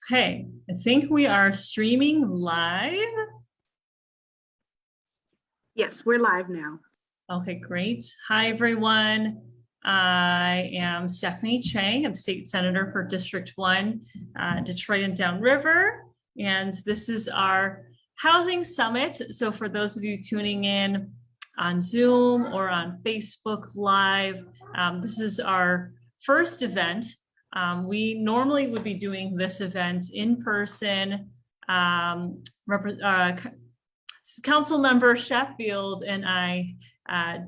Okay, I think we are streaming live. Yes, we're live now. Okay, great. Hi, everyone. I am Stephanie Chang, I'm State Senator for District 1, Detroit and Downriver. And this is our Housing Summit. So for those of you tuning in on Zoom or on Facebook Live, this is our first event. We normally would be doing this event in person. Council member Sheffield and I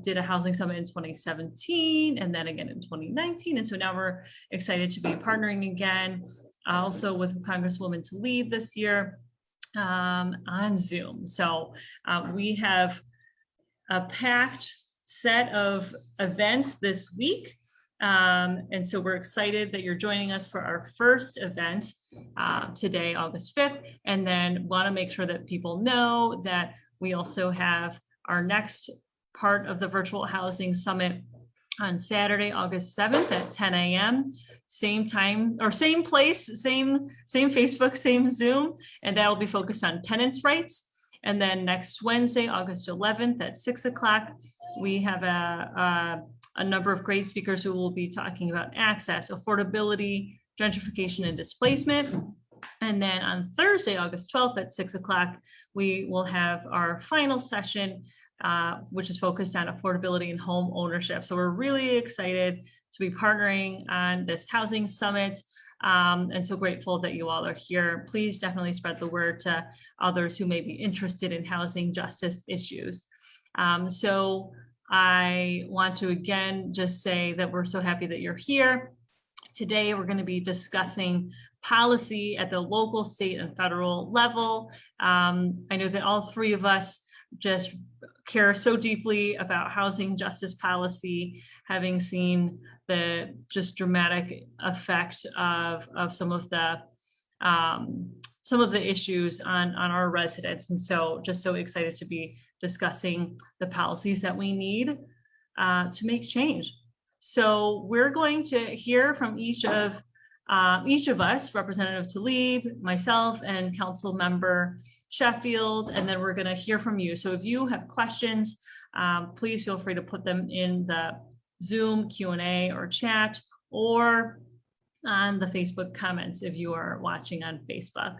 did a housing summit in 2017 and then again in 2019. And so now we're excited to be partnering again, also with Congresswoman Tlaib this year on Zoom. So we have a packed set of events this week. And so we're excited that you're joining us for our first event today, August 5th, and then want to make sure that people know that we also have our next part of the Virtual Housing Summit on Saturday, August 7th at 10 a.m. Same time or same place, same Facebook, same Zoom, and that will be focused on tenants' rights. And then next Wednesday, August 11th at 6 o'clock, we have a number of great speakers who will be talking about access, affordability, gentrification, and displacement. And then on Thursday, August 12th at 6 o'clock, we will have our final session, which is focused on affordability and home ownership. So we're really excited to be partnering on this housing summit. And so grateful that you all are here. Please definitely spread the word to others who may be interested in housing justice issues. So I want to again just say that we're so happy that you're here. Today, we're going to be discussing policy at the local, state, and federal level. I know that all three of us just care so deeply about housing justice policy, having seen the just dramatic effect of some of the issues on our residents. And so just so excited to be discussing the policies that we need to make change. So we're going to hear from each of us, Representative Tlaib, myself, and Council Member Sheffield, and then we're going to hear from you. So if you have questions, please feel free to put them in the Zoom Q&A or chat, or on the Facebook comments if you are watching on Facebook.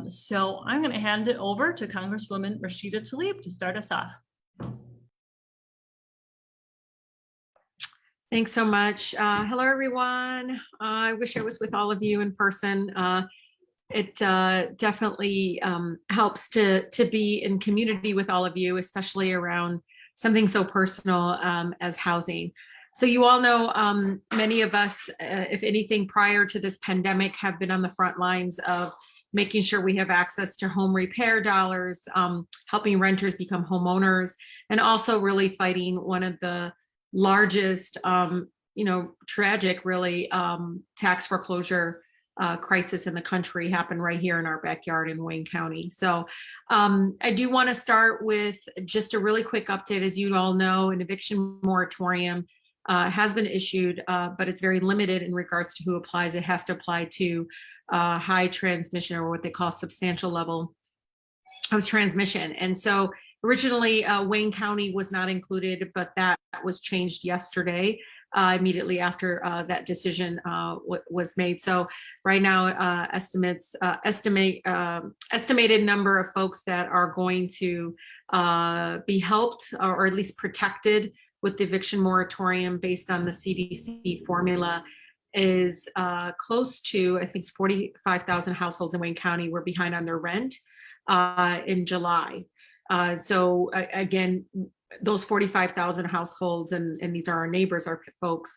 So I'm going to hand it over to Congresswoman Rashida Tlaib to start us off. Thanks so much. Hello, everyone. I wish I was with all of you in person. It definitely helps to be in community with all of you, especially around something so personal as housing. So you all know many of us, if anything, prior to this pandemic, have been on the front lines of making sure we have access to home repair dollars, helping renters become homeowners, and also really fighting one of the largest, tragic, really, tax foreclosure crisis in the country happened right here in our backyard in Wayne County. So I do want to start with just a really quick update. As you all know, an eviction moratorium has been issued, but it's very limited in regards to who applies. It has to apply to high transmission, or what they call substantial level of transmission. And so originally Wayne County was not included, but that was changed yesterday, immediately after that decision was made. So right now, estimated number of folks that are going to be helped, or at least protected with the eviction moratorium based on the CDC formula is close to, I think it's 45,000 households in Wayne County were behind on their rent in July. So again, those 45,000 households, and these are our neighbors, our folks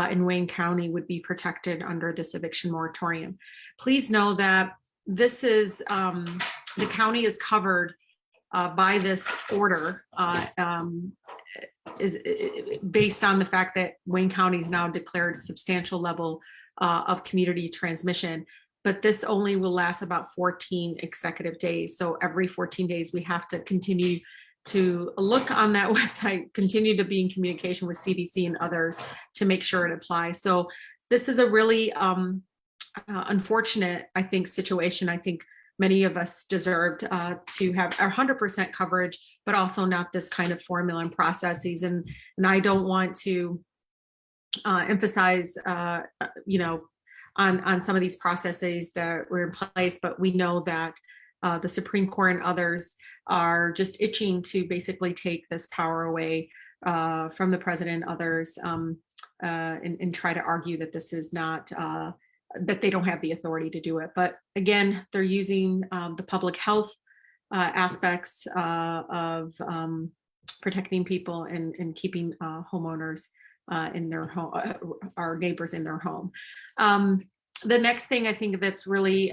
in Wayne County, would be protected under this eviction moratorium. Please know that this is, the county is covered by this order, is based on the fact that Wayne County is now declared a substantial level of community transmission. But this only will last about 14 consecutive days. So every 14 days, we have to continue to look on that website, continue to be in communication with CDC and others to make sure it applies. So this is a really unfortunate, I think, situation. I think many of us deserved to have 100% coverage, but also not this kind of formula and processes. And I don't want to emphasize, on some of these processes that were in place, but we know that the Supreme Court and others are just itching to basically take this power away from the president and others, and try to argue that this is not, that they don't have the authority to do it. But again, they're using the public health aspects of protecting people and keeping homeowners in their home, our neighbors in their home. The next thing I think that's really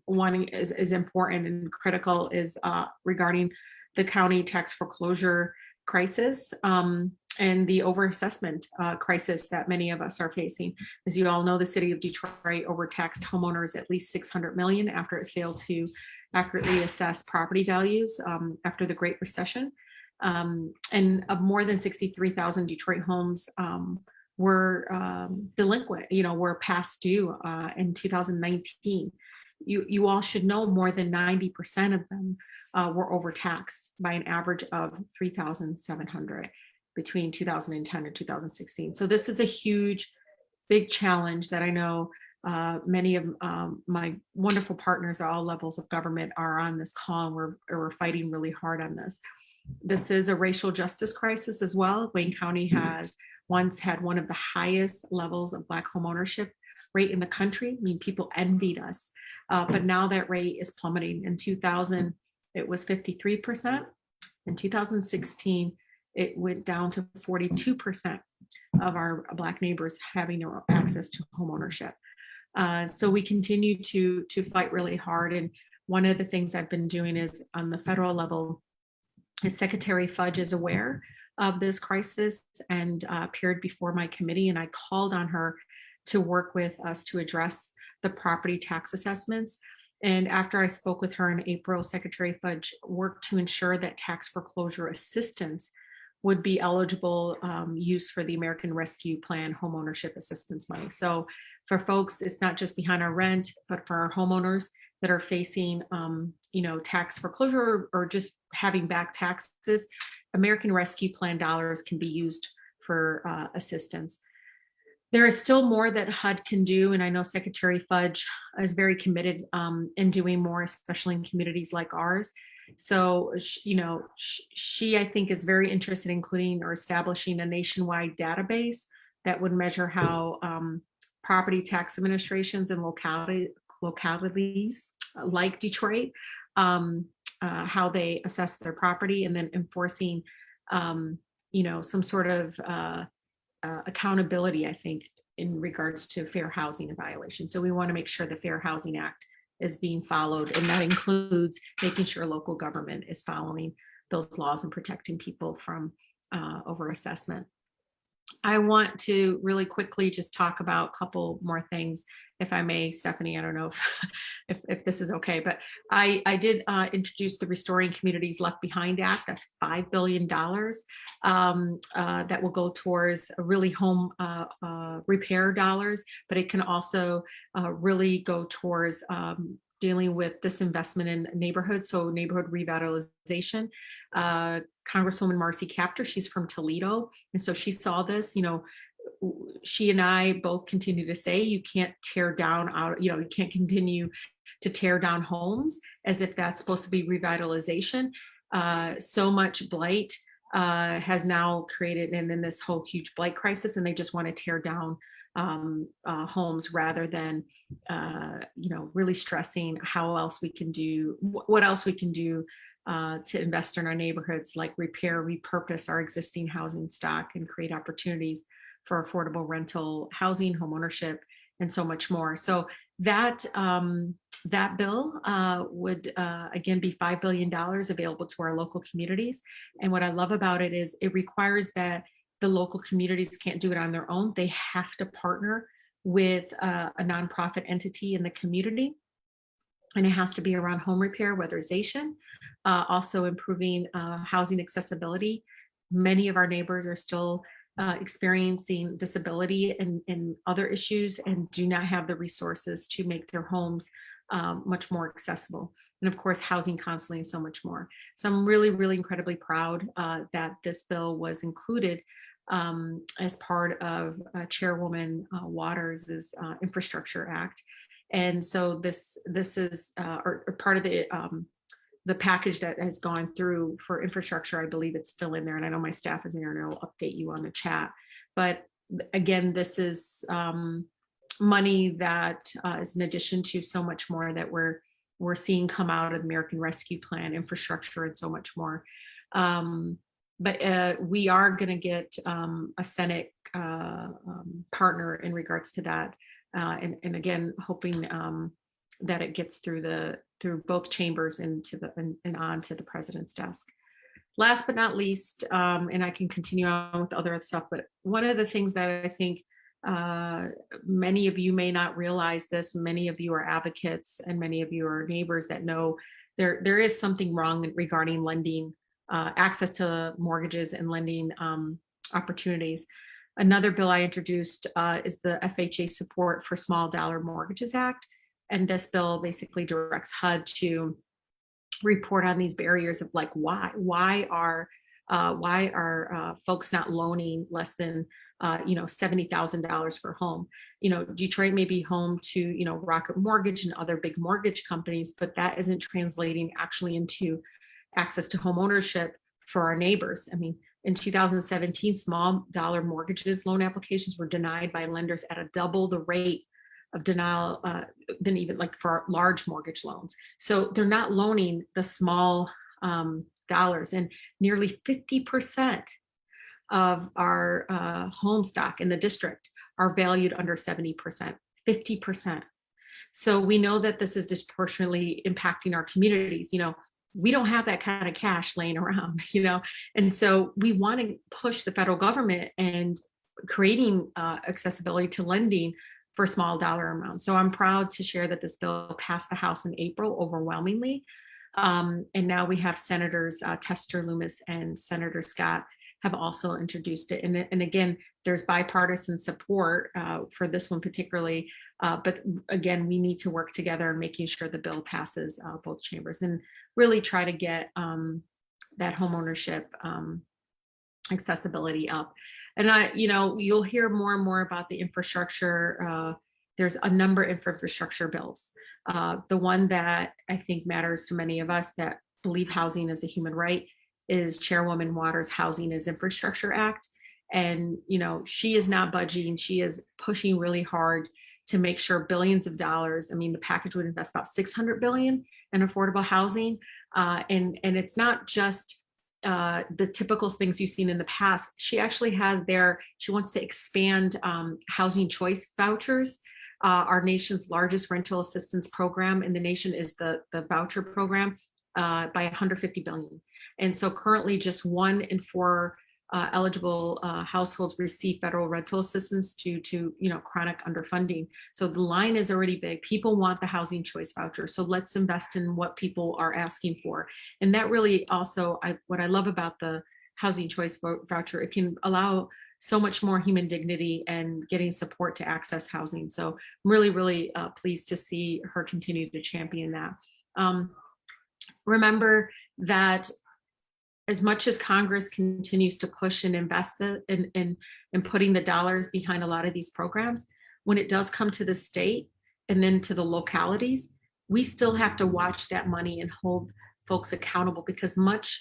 wanting is important and critical is regarding the county tax foreclosure crisis and the overassessment crisis that many of us are facing. As you all know, the city of Detroit overtaxed homeowners at least $600 million after it failed to accurately assess property values after the Great Recession. And of more than 63,000 Detroit homes were delinquent, were past due in 2019. You all should know more than 90% of them were overtaxed by an average of 3,700 between 2010 and 2016. So this is a huge, big challenge that I know many of my wonderful partners at all levels of government are on this call, and we're fighting really hard on this. This is a racial justice crisis as well. Wayne County has once had one of the highest levels of Black home ownership rate in the country. I mean, people envied us, but now that rate is plummeting. In 2000, it was 53%. In 2016, it went down to 42% of our Black neighbors having their access to home ownership. So we continue to fight really hard. And one of the things I've been doing is on the federal level, is Secretary Fudge is aware of this crisis and appeared before my committee, and I called on her to work with us to address the property tax assessments. And after I spoke with her in April, Secretary Fudge worked to ensure that tax foreclosure assistance would be eligible use for the American Rescue Plan homeownership assistance money. So for folks, it's not just behind our rent, but for our homeowners that are facing tax foreclosure or just having back taxes, American Rescue Plan dollars can be used for assistance. There is still more that HUD can do, and I know Secretary Fudge is very committed in doing more, especially in communities like ours. So, she I think is very interested in including or establishing a nationwide database that would measure how property tax administrations and localities like Detroit, how they assess their property, and then enforcing, some sort of accountability, I think, in regards to fair housing violation. So we want to make sure the Fair Housing Act is being followed, and that includes making sure local government is following those laws and protecting people from overassessment. I want to really quickly just talk about a couple more things, if I may, Stephanie. I don't know if this is okay, but I did introduce the Restoring Communities Left Behind Act. That's $5 billion that will go towards really home repair dollars, but it can also really go towards dealing with disinvestment in neighborhoods, so neighborhood revitalization. Congresswoman Marcy Kaptur, she's from Toledo, and so she saw this. She and I both continue to say you can't tear down you can't continue to tear down homes as if that's supposed to be revitalization. So much blight has now created, and then this whole huge blight crisis, and they just want to tear down homes rather than really stressing how else we can do, what else we can do to invest in our neighborhoods, like repair, repurpose our existing housing stock and create opportunities for affordable rental housing, home ownership, and so much more. So that bill would again be $5 billion available to our local communities. And what I love about it is it requires that the local communities can't do it on their own. They have to partner with a nonprofit entity in the community. And it has to be around home repair, weatherization, also improving housing accessibility. Many of our neighbors are still experiencing disability and other issues and do not have the resources to make their homes much more accessible. And of course, housing counseling, so much more. So I'm really, really incredibly proud that this bill was included as part of Chairwoman Waters' Infrastructure Act. And so this is or part of the package that has gone through for infrastructure. I believe it's still in there, and I know my staff is in there, and I will update you on the chat. But again, this is money that is in addition to so much more that we're seeing come out of the American Rescue Plan, infrastructure, and so much more. But we are going to get a Senate partner in regards to that, and again, hoping that it gets through both chambers and on to the president's desk. Last but not least, and I can continue on with other stuff, but one of the things that I think many of you may not realize this, many of you are advocates and many of you are neighbors that know there is something wrong regarding lending, access to mortgages and lending opportunities. Another bill I introduced is the FHA Support for Small Dollar Mortgages Act. And this bill basically directs HUD to report on these barriers of like, why are folks not loaning less than $70,000 for a home? Detroit may be home to Rocket Mortgage and other big mortgage companies, but that isn't translating actually into access to home ownership for our neighbors. I mean, in 2017, small dollar mortgages loan applications were denied by lenders at a double the rate of denial than even like for large mortgage loans. So they're not loaning the small dollars, and nearly 50% of our home stock in the district are valued under 70%, 50%. So we know that this is disproportionately impacting our communities. We don't have that kind of cash laying around, and so we want to push the federal government and creating accessibility to lending for small dollar amounts. So I'm proud to share that this bill passed the House in April overwhelmingly. And now we have Senators Tester Loomis and Senator Scott have also introduced it. And again, there's bipartisan support for this one particularly. But again, we need to work together in making sure the bill passes both chambers and really try to get that homeownership accessibility up. And you'll hear more and more about the infrastructure. There's a number of infrastructure bills. The one that I think matters to many of us that believe housing is a human right is Chairwoman Waters' Housing is Infrastructure Act. And, she is not budging. She is pushing really hard to make sure billions of dollars, the package would invest about $600 billion in affordable housing. And it's not just the typical things you've seen in the past. She actually has she wants to expand housing choice vouchers. Our nation's largest rental assistance program in the nation is the voucher program by $150 billion. And so currently just 1 in 4 eligible households receive federal rental assistance due to chronic underfunding. So the line is already big. People want the housing choice voucher. So let's invest in what people are asking for. And that really also, what I love about the housing choice voucher, it can allow so much more human dignity and getting support to access housing. So I'm really, really pleased to see her continue to champion that. Remember that as much as Congress continues to push and invest in putting the dollars behind a lot of these programs, when it does come to the state and then to the localities, we still have to watch that money and hold folks accountable, because much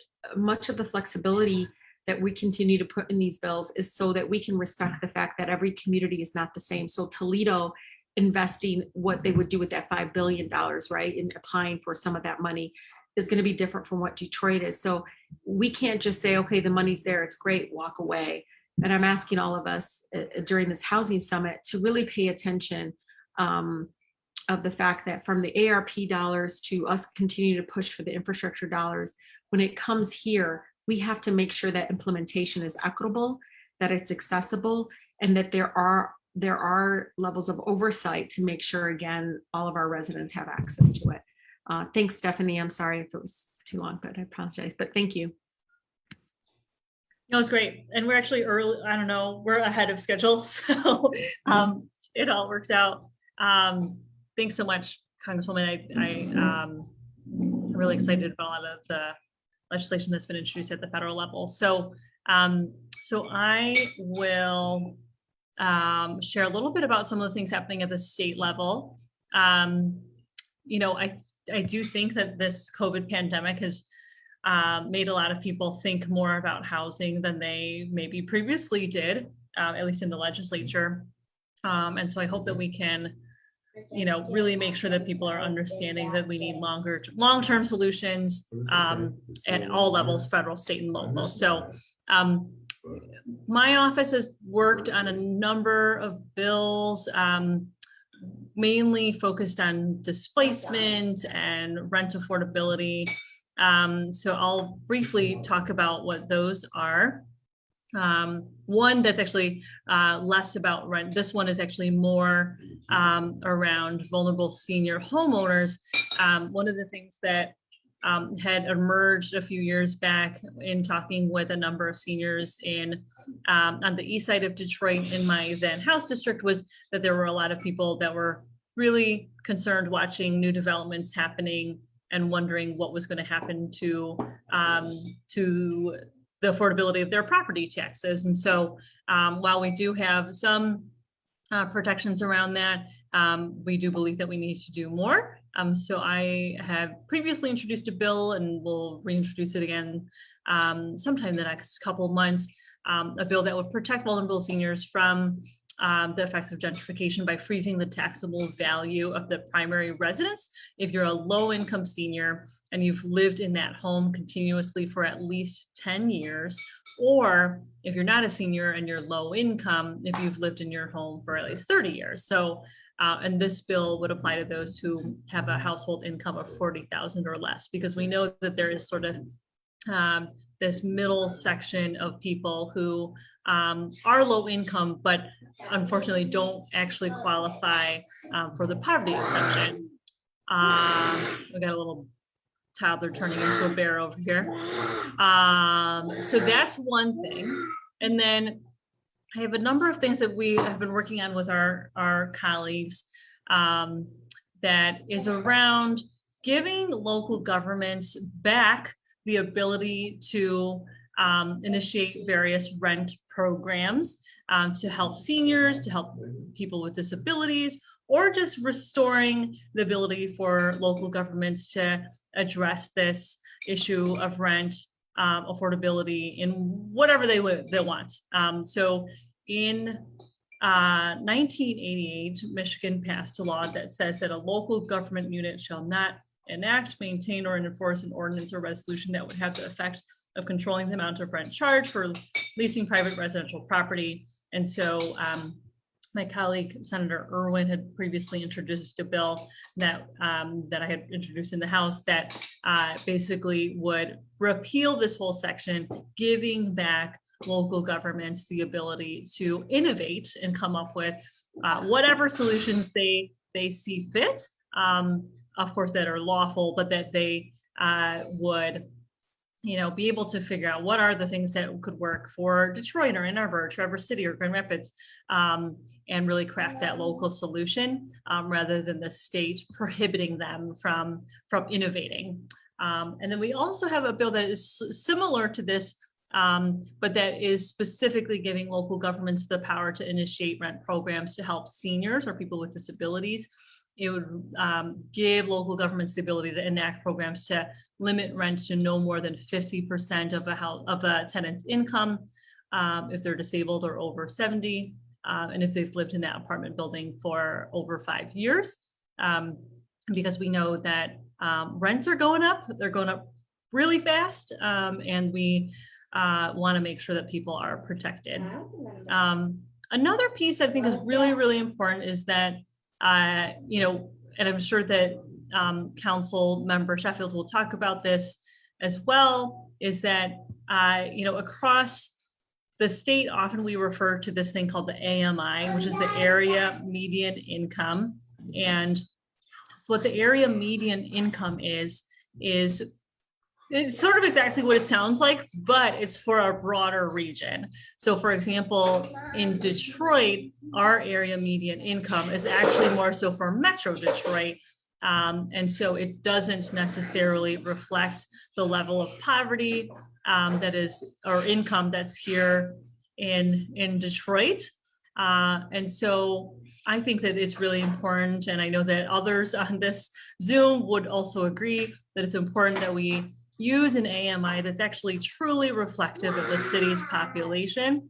of the flexibility that we continue to put in these bills is so that we can respect the fact that every community is not the same. So Toledo investing what they would do with that $5 billion, right, and applying for some of that money is going to be different from what Detroit is. So we can't just say, okay, the money's there, it's great, walk away. And I'm asking all of us during this housing summit to really pay attention of the fact that from the ARP dollars to us continue to push for the infrastructure dollars, when it comes here, we have to make sure that implementation is equitable, that it's accessible, and that there are levels of oversight to make sure, again, all of our residents have access to it. Thanks, Stephanie. I'm sorry if it was too long, but I apologize. But thank you. It was great. And we're actually early, I don't know, we're ahead of schedule. So it all worked out. Thanks so much, Congresswoman. I'm really excited about a lot of the legislation that's been introduced at the federal level. So I will share a little bit about some of the things happening at the state level. You know, I do think that this COVID pandemic has made a lot of people think more about housing than they maybe previously did, at least in the legislature. And so I hope that we can, you know, really make sure that people are understanding that we need long-term solutions at all levels, federal, state, and local. So my office has worked on a number of bills, mainly focused on displacement and rent affordability. So I'll briefly talk about what those are. One that's actually less about rent. This one is actually more around vulnerable senior homeowners. One of the things that had emerged a few years back in talking with a number of seniors on the east side of Detroit in my then House district was that there were a lot of people that were really concerned watching new developments happening and wondering what was going to happen to the affordability of their property taxes. And so while we do have some protections around that, we do believe that we need to do more. So I have previously introduced a bill and will reintroduce it again sometime in the next couple of months, a bill that would protect vulnerable seniors from the effects of gentrification by freezing the taxable value of the primary residence. If you're a low-income senior and you've lived in that home continuously for at least 10 years, or if you're not a senior and you're low income, if you've lived in your home for at least 30 years. So, and this bill would apply to those who have a household income of 40,000 or less, because we know that there is sort of this middle section of people who are low income, but unfortunately don't actually qualify for the poverty exception. We got a little toddler turning into a bear over here. So that's one thing. And then I have a number of things that we have been working on with our colleagues that is around giving local governments back the ability to initiate various rent programs to help seniors, to help people with disabilities, or just restoring the ability for local governments to address this issue of rent affordability in whatever they want. So in 1988, Michigan passed a law that says that a local government unit shall not enact, maintain, or enforce an ordinance or resolution that would have the effect of controlling the amount of rent charged for leasing private residential property. And so my colleague, Senator Irwin, had previously introduced a bill that that I had introduced in the House that basically would repeal this whole section, giving back local governments the ability to innovate and come up with whatever solutions they see fit, of course, that are lawful, but that they would, you know, be able to figure out what are the things that could work for Detroit or Ann Arbor, Traverse City or Grand Rapids, and really craft that local solution rather than the state prohibiting them from innovating. And then we also have a bill that is similar to this, but that is specifically giving local governments the power to initiate rent programs to help seniors or people with disabilities. It would give local governments the ability to enact programs to limit rent to no more than 50% of a tenant's income if they're disabled or over 70, and if they've lived in that apartment building for over 5 years. Because we know that rents are going up, they're going up really fast, and we want to make sure that people are protected. Another piece I think is really, really important is that you know, and I'm sure that Council Member Sheffield will talk about this as well, is that, you know, across the state, often we refer to this thing called the AMI, which is the area median income. And what the area median income is It's sort of exactly what it sounds like, but it's for a broader region. So for example, in Detroit, our area median income is actually more so for Metro Detroit. And so it doesn't necessarily reflect the level of poverty that is, or income that's here in Detroit. And so I think that it's really important, and I know that others on this Zoom would also agree that it's important that we use an AMI that's actually truly reflective of the city's population,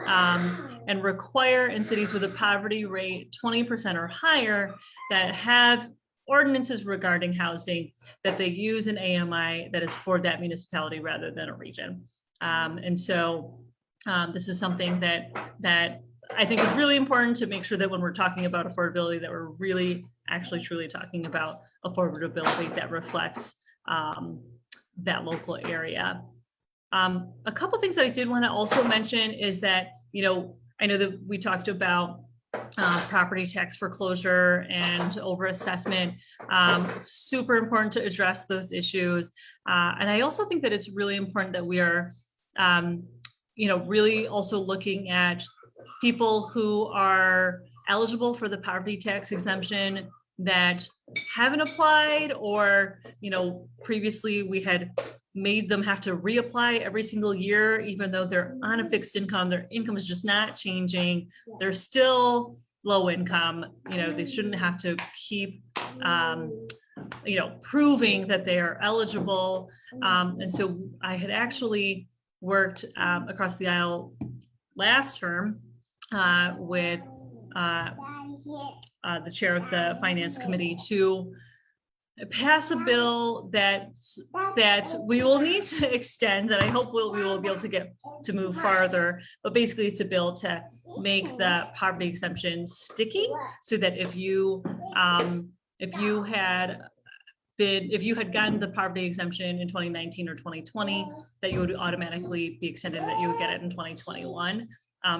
and require in cities with a poverty rate 20% or higher that have ordinances regarding housing, that they use an AMI that is for that municipality rather than a region. And so this is something that I think is really important to make sure that when we're talking about affordability, that we're really actually truly talking about affordability that reflects that local area. A couple things that I did want to also mention is that, I know that we talked about property tax foreclosure and overassessment. Super important to address those issues. And I also think that it's really important that we are, really also looking at people who are eligible for the property tax exemption that haven't applied, or, previously we had made them have to reapply every single year, even though they're on a fixed income, their income is just not changing. They're still low income, they shouldn't have to keep, proving that they are eligible. And so I had actually worked across the aisle last term with the chair of the finance committee to pass a bill that we will need to extend, that I hope we will be able to get to move farther. But basically, it's a bill to make the poverty exemption sticky, so that if you had gotten the poverty exemption in 2019 or 2020, that you would automatically be extended, that you would get it in 2021.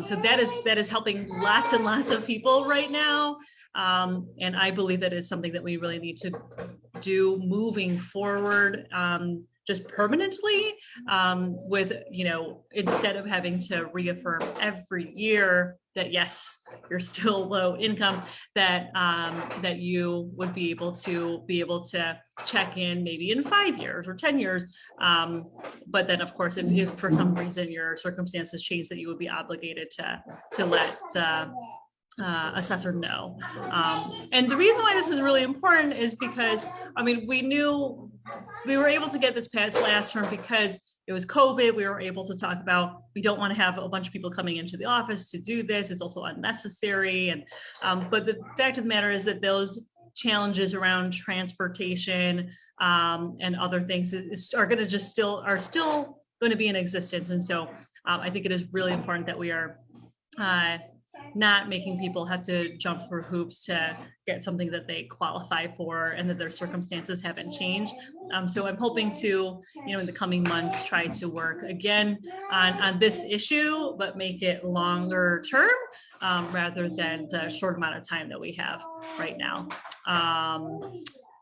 So that is helping lots and lots of people right now. And I believe that it's something that we really need to do moving forward, just permanently, with, instead of having to reaffirm every year that, yes, you're still low income, that you would be able to check in maybe in 5 years or 10 years. But then, of course, if for some reason your circumstances change, that you would be obligated to let the assessor know. And the reason why this is really important is because, we knew we were able to get this passed last term because it was COVID. We were able to talk about, we don't want to have a bunch of people coming into the office to do this. It's also unnecessary. And but the fact of the matter is that those challenges around transportation and other things are still going to be in existence. And so I think it is really important that we are not making people have to jump through hoops to get something that they qualify for, and that their circumstances haven't changed. So I'm hoping to, in the coming months, try to work again on this issue, but make it longer term, rather than the short amount of time that we have right now.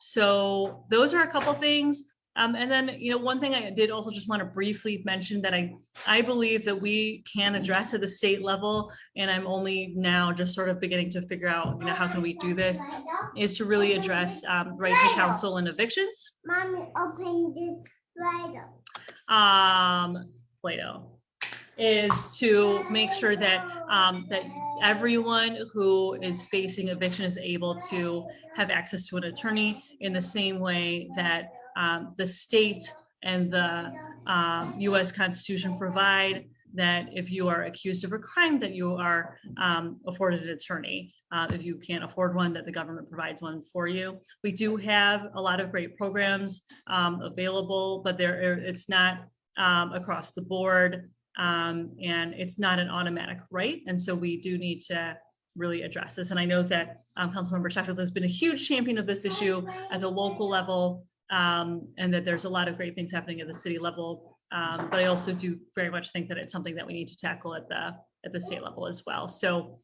So those are a couple things. And then, one thing I did also just want to briefly mention that I believe that we can address at the state level, and I'm only now just sort of beginning to figure out, how can we do this, is to really address right to counsel and evictions. Mommy, open this Play-Doh is to make sure that that everyone who is facing eviction is able to have access to an attorney in the same way that the state and the U.S. Constitution provide, that if you are accused of a crime, that you are afforded an attorney. If you can't afford one, that the government provides one for you. We do have a lot of great programs available, but it's not across the board, and it's not an automatic right. And so we do need to really address this. And I know that Councilmember Sheffield has been a huge champion of this issue at the local level, and that there's a lot of great things happening at the city level. But I also do very much think that it's something that we need to tackle at the state level as well. So,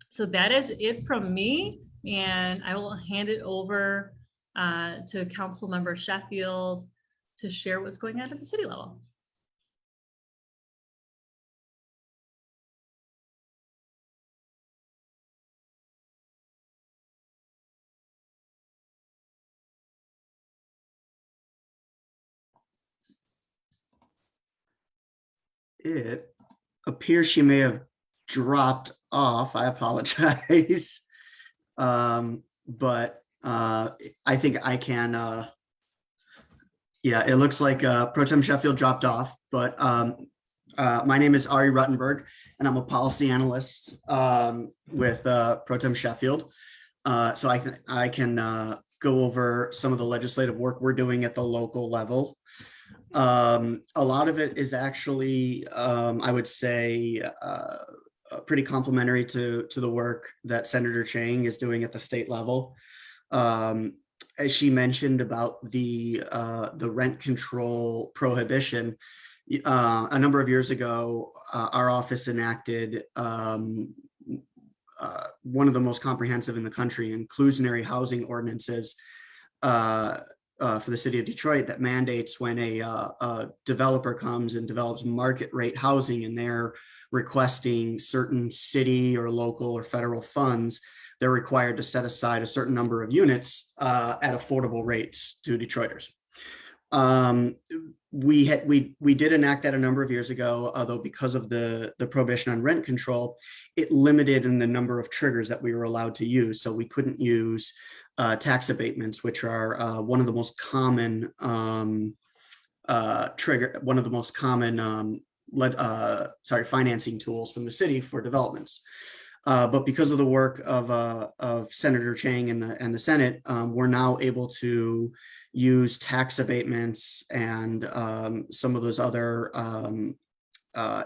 so that is it from me, and I will hand it over to Councilmember Sheffield to share what's going on at the city level. It appears she may have dropped off. I apologize. But I think I can, yeah, it looks like Pro Tem Sheffield dropped off, but my name is Ari Ruttenberg, and I'm a policy analyst with Pro Tem Sheffield. So I can go over some of the legislative work we're doing at the local level. A lot of it is actually, I would say, pretty complementary to the work that Senator Chang is doing at the state level. As she mentioned about the rent control prohibition, a number of years ago, our office enacted one of the most comprehensive in the country inclusionary housing ordinances for the city of Detroit that mandates when a developer comes and develops market rate housing and they're requesting certain city or local or federal funds, they're required to set aside a certain number of units at affordable rates to Detroiters. We did enact that a number of years ago, although because of the prohibition on rent control, it limited in the number of triggers that we were allowed to use. So we couldn't use tax abatements, which are one of the most common financing tools from the city for developments. But because of the work of Senator Chang and the Senate, we're now able to use tax abatements and some of those other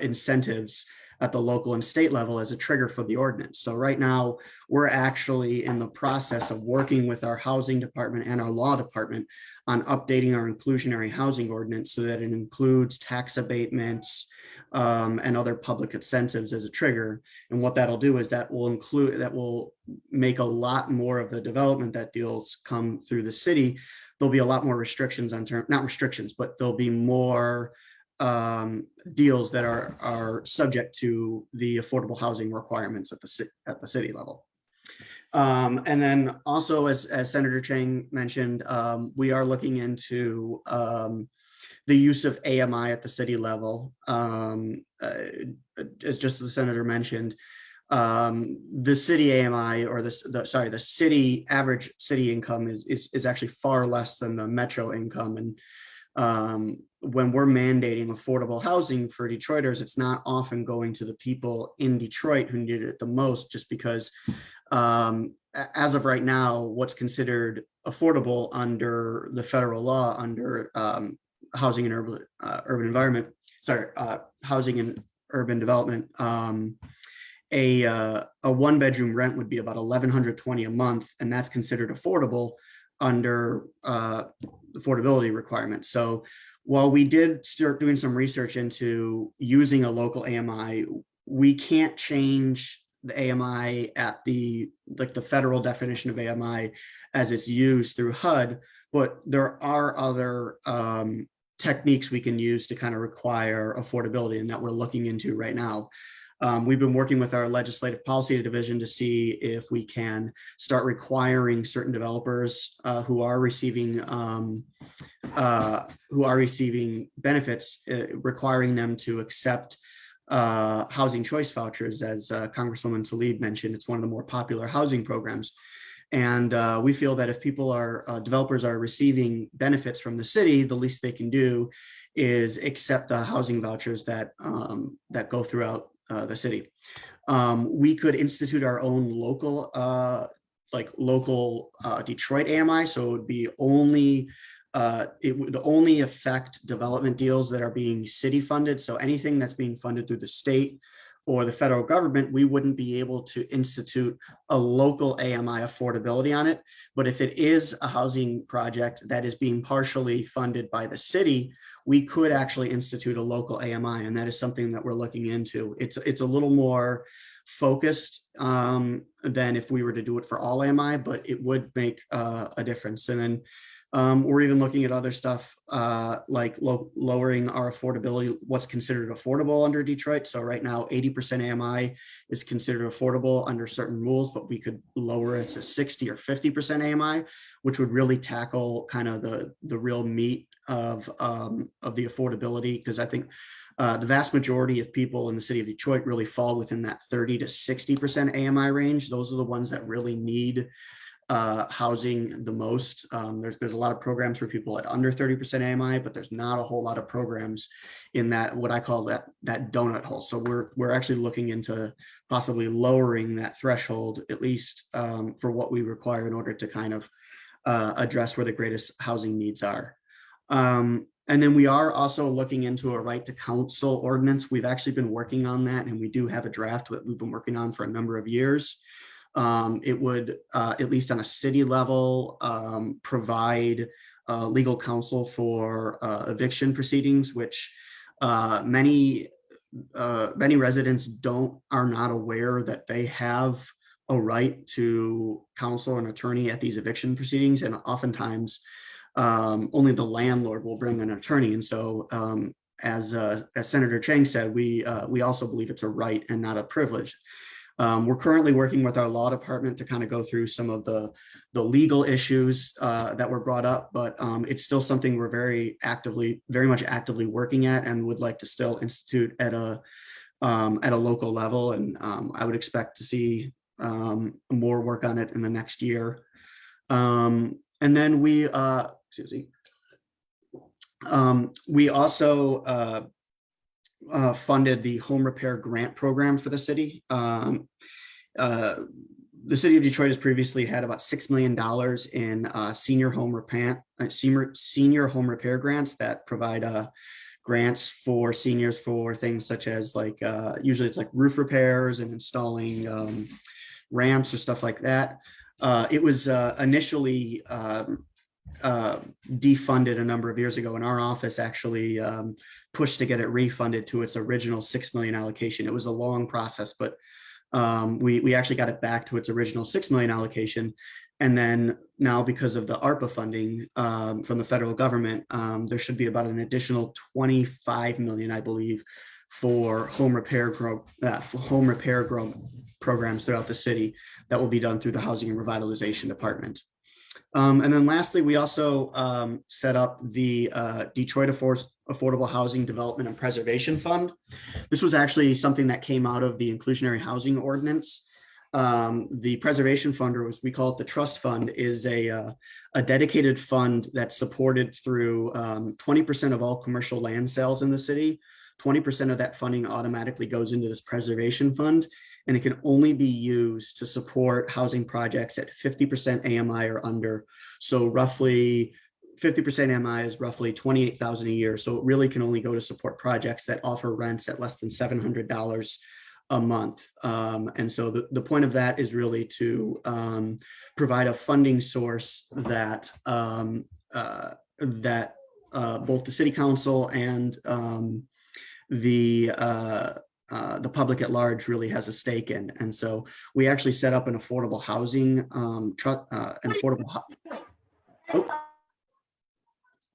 incentives at the local and state level as a trigger for the ordinance. So right now, we're actually in the process of working with our housing department and our law department on updating our inclusionary housing ordinance so that it includes tax abatements and other public incentives as a trigger. And what that'll do is that will make a lot more of the development that deals come through the city. There'll be a lot more restrictions on not restrictions, but there'll be more deals that are subject to the affordable housing requirements at the city level. And then also, as Senator Chang mentioned, we are looking into the use of AMI at the city level. As just the senator mentioned, the city AMI, or the city average city income is actually far less than the metro income. And when we're mandating affordable housing for Detroiters, it's not often going to the people in Detroit who need it the most, just because as of right now, what's considered affordable under the federal law under housing and urban environment, housing and urban development, a one-bedroom rent would be about $1,120 a month, and that's considered affordable under affordability requirements. So while we did start doing some research into using a local AMI, we can't change the AMI at the federal definition of AMI as it's used through HUD, but there are other techniques we can use to kind of require affordability, and that we're looking into right now. We've been working with our legislative policy division to see if we can start requiring certain developers who are receiving benefits, requiring them to accept housing choice vouchers. As Congresswoman Tlaib mentioned, it's one of the more popular housing programs. And we feel that if developers are receiving benefits from the city, the least they can do is accept the housing vouchers that go throughout the city. We could institute our own local Detroit AMI, so it would only affect development deals that are being city funded. So anything that's being funded through the state or the federal government, we wouldn't be able to institute a local AMI affordability on it. But if it is a housing project that is being partially funded by the city, we could actually institute a local AMI, and that is something that we're looking into. It's a little more focused than if we were to do it for all AMI, but it would make a difference. And then We're even looking at other stuff like lowering our affordability, what's considered affordable under Detroit. So right now, 80% AMI is considered affordable under certain rules, but we could lower it to 60 or 50% AMI, which would really tackle kind of the real meat of the affordability. Because I think the vast majority of people in the city of Detroit really fall within that 30 to 60% AMI range. Those are the ones that really need housing the most. There's a lot of programs for people at under 30% AMI, but there's not a whole lot of programs in that, what I call that donut hole. So we're actually looking into possibly lowering that threshold, at least for what we require in order to kind of address where the greatest housing needs are. And then we are also looking into a right to counsel ordinance. We've actually been working on that, and we do have a draft that we've been working on for a number of years. It would, at least on a city level, provide legal counsel for eviction proceedings, which many residents are not aware that they have a right to counsel or an attorney at these eviction proceedings, and oftentimes only the landlord will bring an attorney. And so, as Senator Chang said, we also believe it's a right and not a privilege. We're currently working with our law department to kind of go through some of the legal issues that were brought up, but it's still something we're very much actively working at, and would like to still institute at a local level. And I would expect to see more work on it in the next year. And then we also funded the home repair grant program for the city. The city of Detroit has previously had about $6 million in senior home repair grants that provide grants for seniors for things such as like usually it's like roof repairs and installing ramps or stuff like that. It was initially defunded a number of years ago, and our office actually pushed to get it refunded to its original $6 million allocation. It was a long process, but we actually got it back to its original $6 million allocation. And then now, because of the ARPA funding from the federal government, there should be about an additional $25 million, I believe, for home repair programs throughout the city that will be done through the Housing and Revitalization Department. And then lastly, we also set up the Detroit Affordable Housing Development and Preservation Fund. This was actually something that came out of the inclusionary housing ordinance. The preservation fund, or as we call it, the trust fund, is a dedicated fund that's supported through 20% of all commercial land sales in the city. 20% of that funding automatically goes into this preservation fund, and it can only be used to support housing projects at 50% AMI or under. So roughly 50% AMI is roughly $28,000 a year. So it really can only go to support projects that offer rents at less than $700 a month. And so the point of that is really to provide a funding source that both the city council and the public at large really has a stake in. And so we actually set up an affordable housing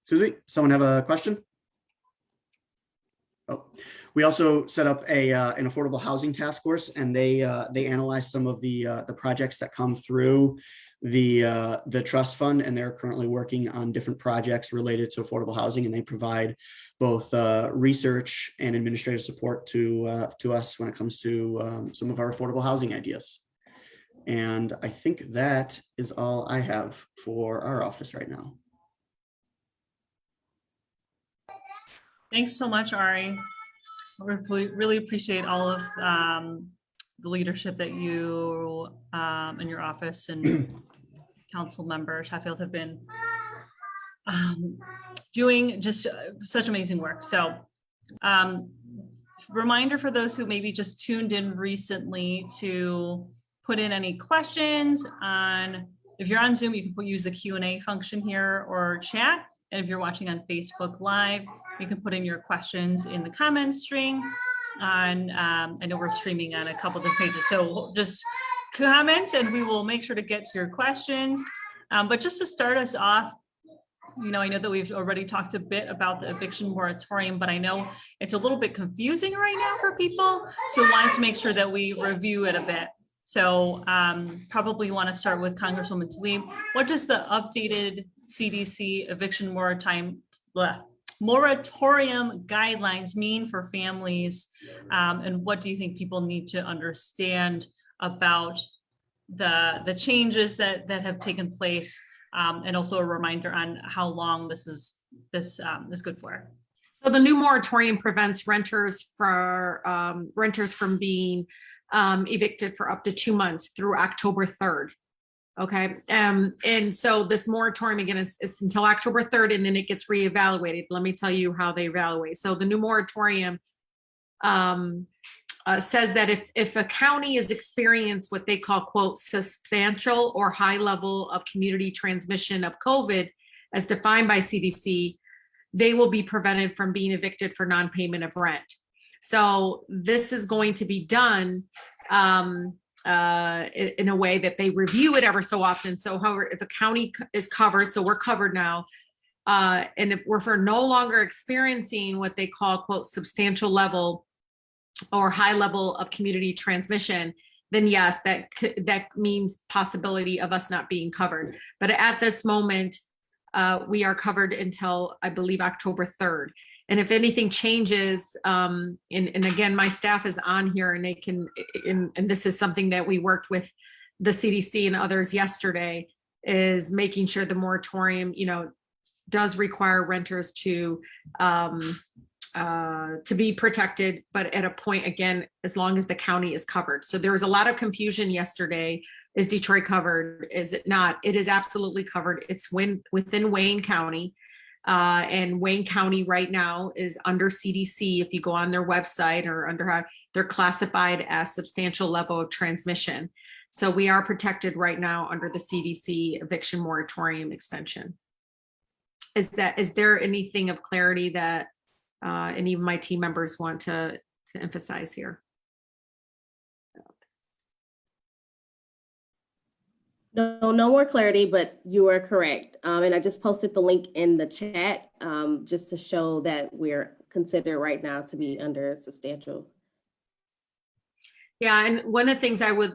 Susie, someone have a question? Oh, we also set up an affordable housing task force, and they analyze some of the projects that come through the trust fund, and they're currently working on different projects related to affordable housing, and they provide both research and administrative support to us when it comes to some of our affordable housing ideas. And I think that is all I have for our office right now. Thanks so much, Ari. We really appreciate all of the leadership that you and your office and council member Sheffield have been doing just such amazing work. So reminder for those who maybe just tuned in recently to put in any questions on, if you're on Zoom, you can use the Q&A function here or chat. And if you're watching on Facebook Live, you can put in your questions in the comments string on, I know we're streaming on a couple of different pages, so just comment and we will make sure to get to your questions. But just to start us off, I know that we've already talked a bit about the eviction moratorium, but I know it's a little bit confusing right now for people. So wanted to make sure that we review it a bit. So probably want to start with Congresswoman Tlaib. What does the updated CDC eviction moratorium guidelines mean for families? And what do you think people need to understand about the changes that have taken place? And also a reminder on how long this is good for. So the new moratorium prevents renters from being evicted for up to 2 months through October 3rd. Okay. And so this moratorium again is until October 3rd, and then it gets reevaluated. Let me tell you how they evaluate. So the new moratorium says that if a county is experiencing what they call, quote, substantial or high level of community transmission of COVID as defined by CDC, they will be prevented from being evicted for non-payment of rent. So this is going to be done in a way that they review it ever so often. So however, if a county is covered, so we're covered now, and if we're no longer experiencing what they call, quote, substantial level or high level of community transmission, then yes, that means possibility of us not being covered. But at this moment, we are covered until, I believe, October 3rd. And if anything changes, and again, my staff is on here and they can, and this is something that we worked with the CDC and others yesterday, is making sure the moratorium, does require renters to be protected, but at a point, again, as long as the county is covered. So there was a lot of confusion yesterday. Is Detroit covered? Is it not? It is absolutely covered. It's within Wayne County. And Wayne County right now is under CDC. If you go on their website or under, they're classified as substantial level of transmission. So we are protected right now under the CDC eviction moratorium extension. Is there anything of clarity that any of my team members want to emphasize here? No more clarity, but you are correct. And I just posted the link in the chat just to show that we're considered right now to be under substantial. Yeah, and one of the things I would,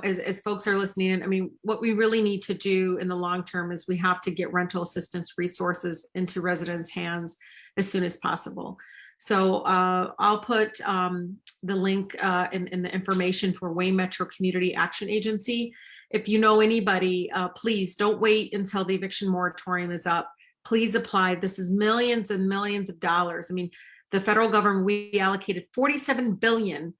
as folks are listening in, I mean, what we really need to do in the long term is we have to get rental assistance resources into residents' hands as soon as possible. So I'll put the link in the information for Wayne Metro Community Action Agency. If you know anybody, please don't wait until the eviction moratorium is up. Please apply. This is millions and millions of dollars. I mean, the federal government, we allocated $47 billion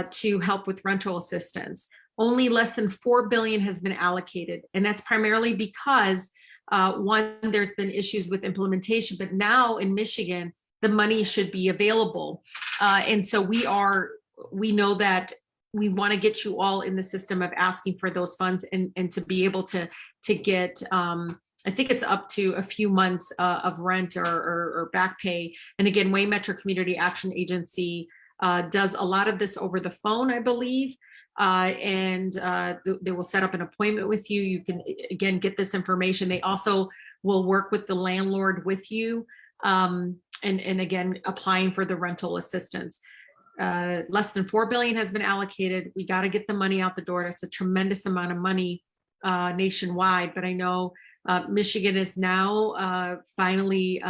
to help with rental assistance. Only less than $4 billion has been allocated. And that's primarily because one, there's been issues with implementation, but now in Michigan, the money should be available. And so we know that we want to get you all in the system of asking for those funds and to be able to get, I think it's up to a few months of rent or back pay. And again, Wayne Metro Community Action Agency does a lot of this over the phone, I believe. And they will set up an appointment with you. You can, again, get this information. They also will work with the landlord with you. And again, applying for the rental assistance. Less than $4 billion has been allocated. We got to get the money out the door. That's a tremendous amount of money nationwide. But I know Michigan is now finally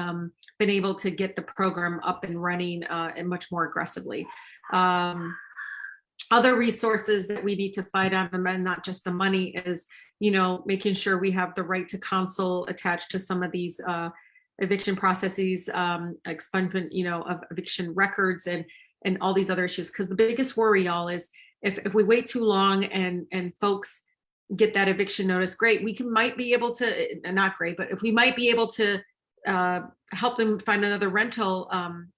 been able to get the program up and running and much more aggressively. Other resources that we need to fight on, and not just the money, is making sure we have the right to counsel attached to some of these eviction processes, expungement, of eviction records and all these other issues. Because the biggest worry, y'all, is if we wait too long and folks get that eviction notice, great, might be able to, not great, but if we might be able to help them find another rental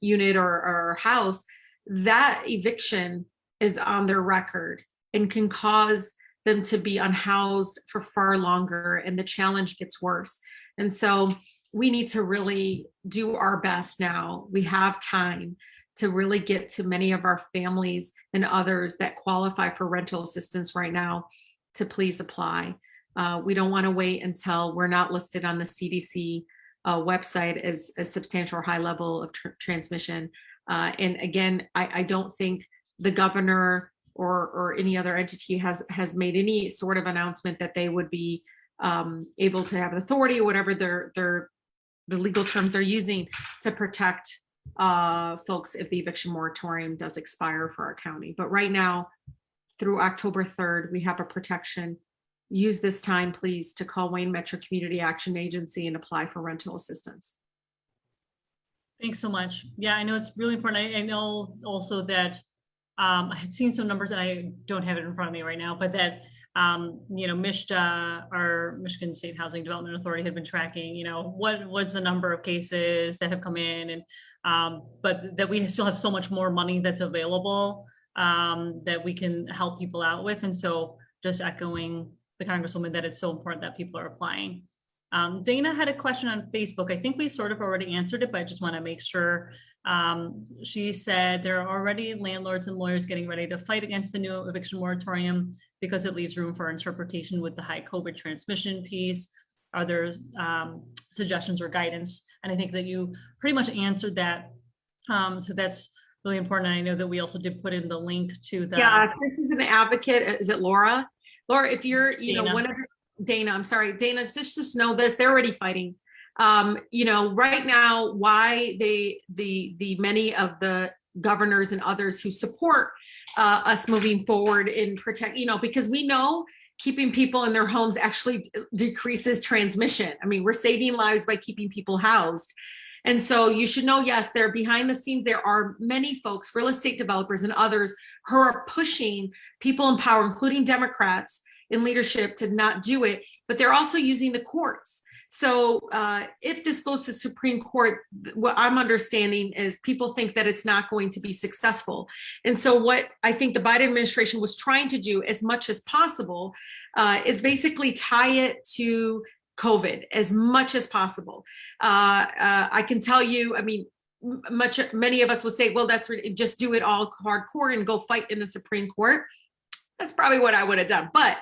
unit or house, that eviction is on their record and can cause them to be unhoused for far longer, and the challenge gets worse. And so we need to really do our best now. We have time to really get to many of our families and others that qualify for rental assistance right now to please apply. We don't want to wait until we're not listed on the CDC website as a substantial or high level of transmission. And again, I don't think the governor or any other entity has made any sort of announcement that they would be able to have authority or whatever the legal terms they're using to protect folks if the eviction moratorium does expire for our county. But right now, through October 3rd, we have a protection. Use this time, please, to call Wayne Metro Community Action Agency and apply for rental assistance. Thanks so much. Yeah, I know it's really important. I know also that I had seen some numbers and I don't have it in front of me right now, but that MSHDA, our Michigan State Housing Development Authority, had been tracking, what was the number of cases that have come in, and but that we still have so much more money that's available that we can help people out with. And so just echoing the Congresswoman that it's so important that people are applying. Dana had a question on Facebook. I think we sort of already answered it, but I just want to make sure. She said there are already landlords and lawyers getting ready to fight against the new eviction moratorium because it leaves room for interpretation with the high COVID transmission piece. Are there suggestions or guidance? And I think that you pretty much answered that. So that's really important. And I know that we also did put in the link to the— Yeah, this is an advocate. Is it Laura? Laura, if you're, Dana. whenever Dana, I'm sorry, Dana, just know this, they're already fighting. Right now, why the many of the governors and others who support us moving forward in protect, because we know keeping people in their homes actually decreases transmission. I mean, we're saving lives by keeping people housed. And so you should know, yes, they're behind the scenes. There are many folks, real estate developers and others, who are pushing people in power, including Democrats in leadership, to not do it, but they're also using the courts. So if this goes to Supreme Court, what I'm understanding is people think that it's not going to be successful. And so what I think the Biden administration was trying to do as much as possible is basically tie it to COVID as much as possible. I can tell you, I mean, many of us would say, well, just do it all hardcore and go fight in the Supreme Court. That's probably what I would have done. But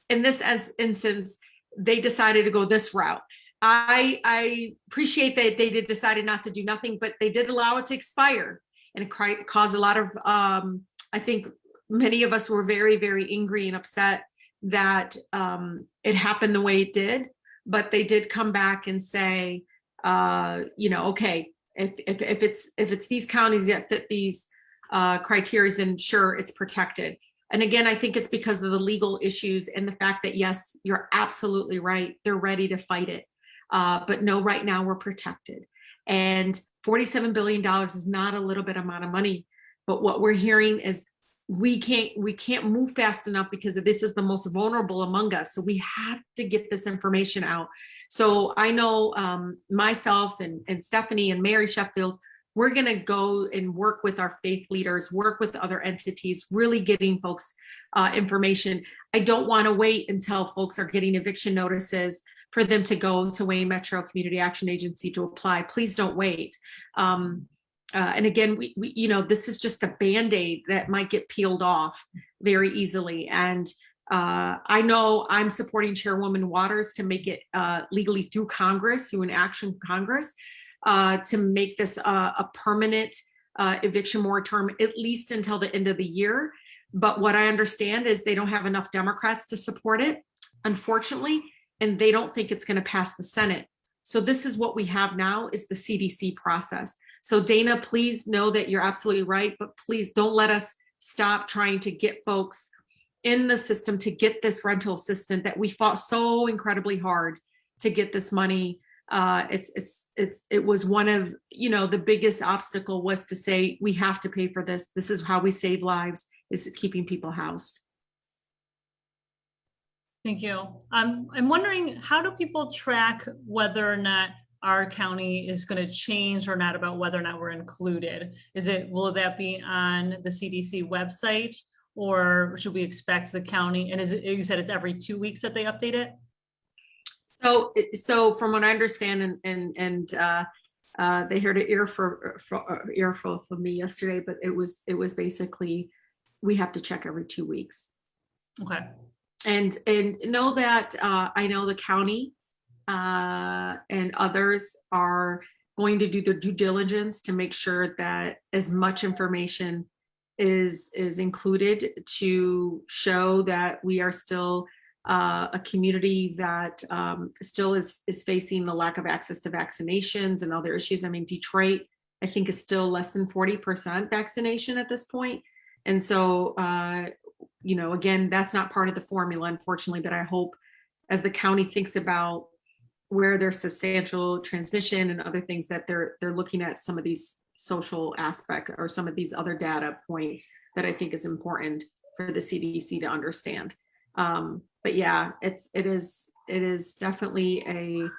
in this instance, they decided to go this route. I appreciate that they decided not to do nothing, but they did allow it to expire, and it caused a lot of, I think many of us were very, very angry and upset that it happened the way it did, but they did come back and say, okay, if it's these counties that fit these criteria, then sure, it's protected. And again, I think it's because of the legal issues and the fact that, yes, you're absolutely right. They're ready to fight it. But no, right now we're protected. And $47 billion is not a little bit amount of money. But what we're hearing is we can't move fast enough because this is the most vulnerable among us. So we have to get this information out. So I know myself and Stephanie and Mary Sheffield, we're going to go and work with our faith leaders, work with other entities, really getting folks information. I don't want to wait until folks are getting eviction notices for them to go to Wayne Metro Community Action Agency to apply. Please don't wait. And again, we this is just a Band-Aid that might get peeled off very easily. And I know I'm supporting Chairwoman Waters to make it legally through Congress, through an action Congress, to make this a permanent eviction moratorium, at least until the end of the year. But what I understand is they don't have enough Democrats to support it, unfortunately, and they don't think it's going to pass the Senate. So this is what we have now, is the CDC process. So Dana, please know that you're absolutely right, but please don't let us stop trying to get folks in the system to get this rental assistance that we fought so incredibly hard to get this money. It was one of, the biggest obstacle was to say, we have to pay for this. This is how we save lives, is keeping people housed. Thank you. I'm wondering, how do people track whether or not our county is going to change or not, about whether or not we're included? Will that be on the CDC website, or should we expect the county? And you said it's every 2 weeks that they update it? So from what I understand, and they heard an earful from me yesterday, but it was basically, we have to check every 2 weeks. Okay. And know that I know the county and others are going to do their due diligence to make sure that as much information is included to show that we are still a community that still is facing the lack of access to vaccinations and other issues. I mean, Detroit, I think, is still less than 40% vaccination at this point. And so, again, that's not part of the formula, unfortunately, but I hope as the county thinks about where there's substantial transmission and other things, that they're looking at some of these social aspect or some of these other data points that I think is important for the CDC to understand. But yeah, it is definitely a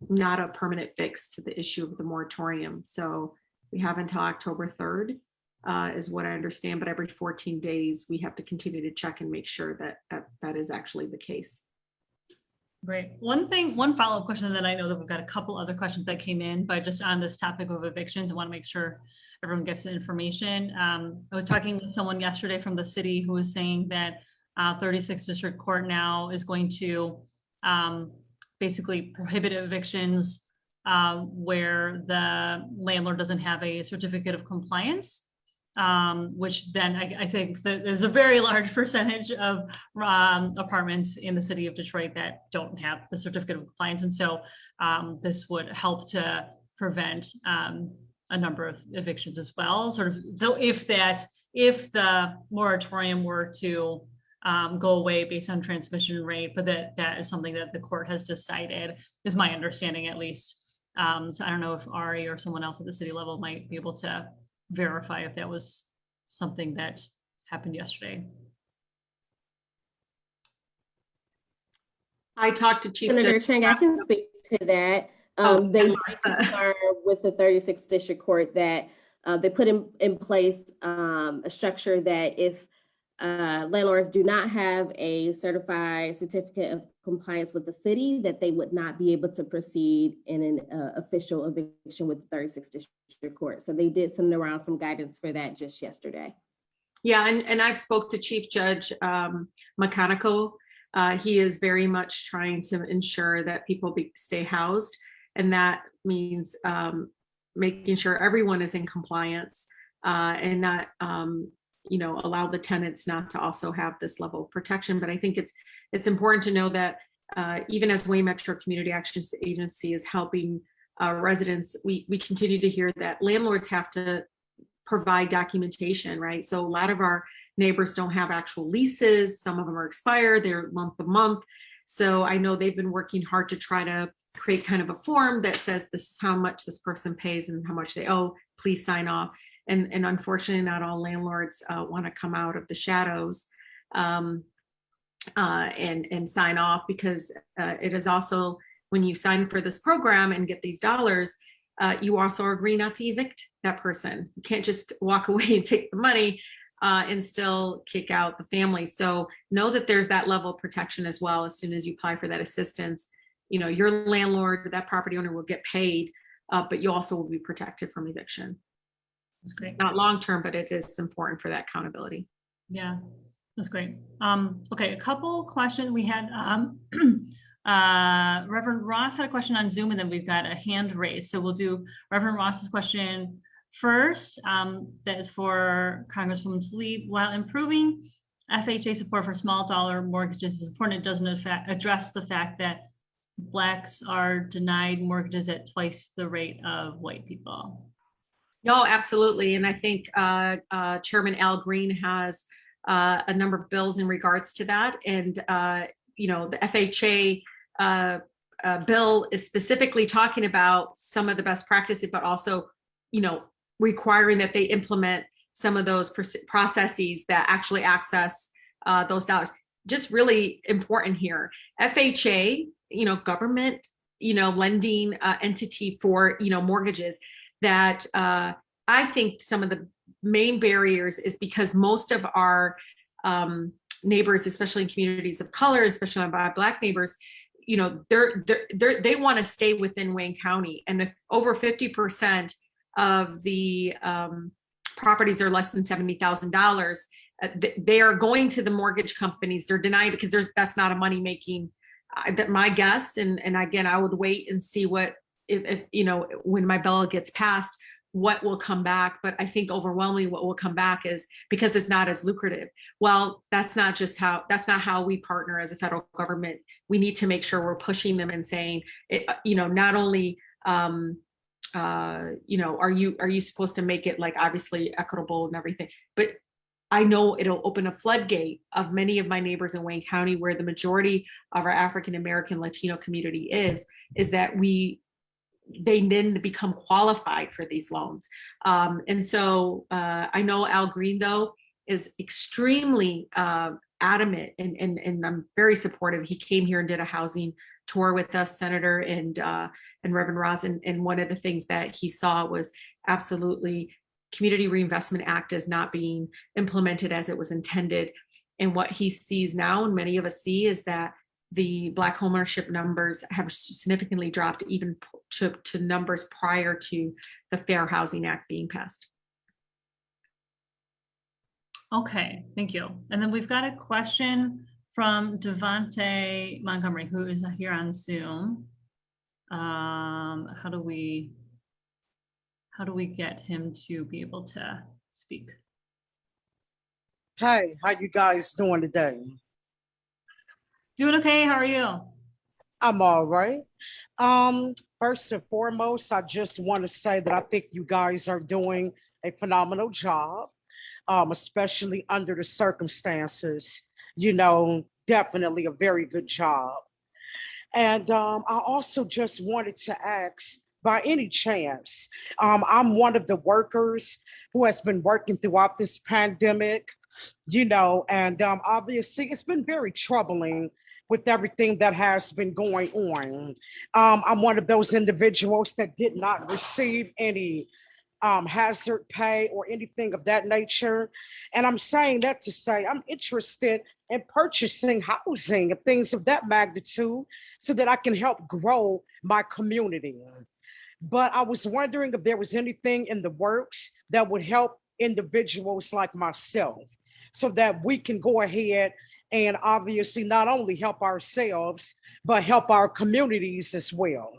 not a permanent fix to the issue of the moratorium. So we have until October 3rd, is what I understand, but every 14 days we have to continue to check and make sure that is actually the case. Great. One follow-up question, and then I know that we've got a couple other questions that came in, but just on this topic of evictions, I want to make sure everyone gets the information. I was talking with someone yesterday from the city who was saying that 36th District Court now is going to basically prohibit evictions where the landlord doesn't have a certificate of compliance. Which then I think that there's a very large percentage of apartments in the city of Detroit that don't have the certificate of compliance. And so this would help to prevent a number of evictions as well. So if the moratorium were to go away based on transmission rate, but that is something that the court has decided, is my understanding at least. So I don't know if Ari or someone else at the city level might be able to verify if that was something that happened yesterday. I talked to Chief Senator Judge. Chang, I can speak to that. They did concur with the 36th District Court that they put in place a structure that if landlords do not have a certified certificate of compliance with the city, that they would not be able to proceed in an official eviction with the 36th District Court. So they did send around some guidance for that just yesterday. Yeah, and I've spoke to Chief Judge Mechanical. He is very much trying to ensure that people stay housed, and that means making sure everyone is in compliance and not allow the tenants not to also have this level of protection. But I think it's important to know that even as Wayne Metro Community Action Agency is helping residents, we continue to hear that landlords have to provide documentation, right? So a lot of our neighbors don't have actual leases. Some of them are expired, they're month to month. So I know they've been working hard to try to create kind of a form that says this is how much this person pays and how much they owe, please sign off. And unfortunately, not all landlords want to come out of the shadows and sign off, because it is also, when you sign for this program and get these dollars, you also agree not to evict that person. You can't just walk away and take the money and still kick out the family. So know that there's that level of protection as well. As soon as you apply for that assistance, your landlord, that property owner will get paid, but you also will be protected from eviction. That's great. It's not long-term, but it is important for that accountability. Yeah, that's great. Okay, a couple questions. We had Reverend Ross had a question on Zoom, and then we've got a hand raised. So we'll do Reverend Ross's question first. That is for Congresswoman Tlaib. While improving FHA support for small dollar mortgages is important, it doesn't address the fact that Blacks are denied mortgages at twice the rate of white people. No, absolutely. And I think Chairman Al Green has a number of bills in regards to that. And, the FHA bill is specifically talking about some of the best practices, but also, requiring that they implement some of those processes that actually access those dollars. Just really important here. FHA, government, lending entity for, mortgages, that I think some of the main barriers is because most of our neighbors, especially in communities of color, especially by Black neighbors, they want to stay within Wayne County. And if over 50% of the properties are less than $70,000, they are going to the mortgage companies. They're denying because that's not a money-making that my guess, and again, I would wait and see what, if you know, when my bill gets passed, what will come back. But I think overwhelmingly what will come back is because it's not as lucrative. Well, that's not how we partner as a federal government. We need to make sure we're pushing them and saying, you know, not only, you know, are you supposed to make it like obviously equitable and everything, but I know it'll open a floodgate of many of my neighbors in Wayne County, where the majority of our African American Latino community is that they then become qualified for these loans. And so I know Al Green, though, is extremely adamant, and I'm very supportive. He came here and did a housing tour with us, Senator and Reverend Ross, and one of the things that he saw was absolutely Community Reinvestment Act is not being implemented as it was intended. And what he sees now, and many of us see, is that the Black homeownership numbers have significantly dropped even to numbers prior to the Fair Housing Act being passed. Okay, thank you. And then we've got a question from Devontae Montgomery, who is here on Zoom. How do we get him to be able to speak? Hey, how you guys doing today? Doing okay, how are you? I'm all right. First and foremost, I just want to say that I think you guys are doing a phenomenal job, especially under the circumstances. You know, definitely a very good job. And I also just wanted to ask, by any chance, I'm one of the workers who has been working throughout this pandemic, you know, and obviously it's been very troubling with everything that has been going on. I'm one of those individuals that did not receive any hazard pay or anything of that nature. And I'm saying that to say I'm interested in purchasing housing and things of that magnitude so that I can help grow my community. But I was wondering if there was anything in the works that would help individuals like myself so that we can go ahead and obviously not only help ourselves, but help our communities as well.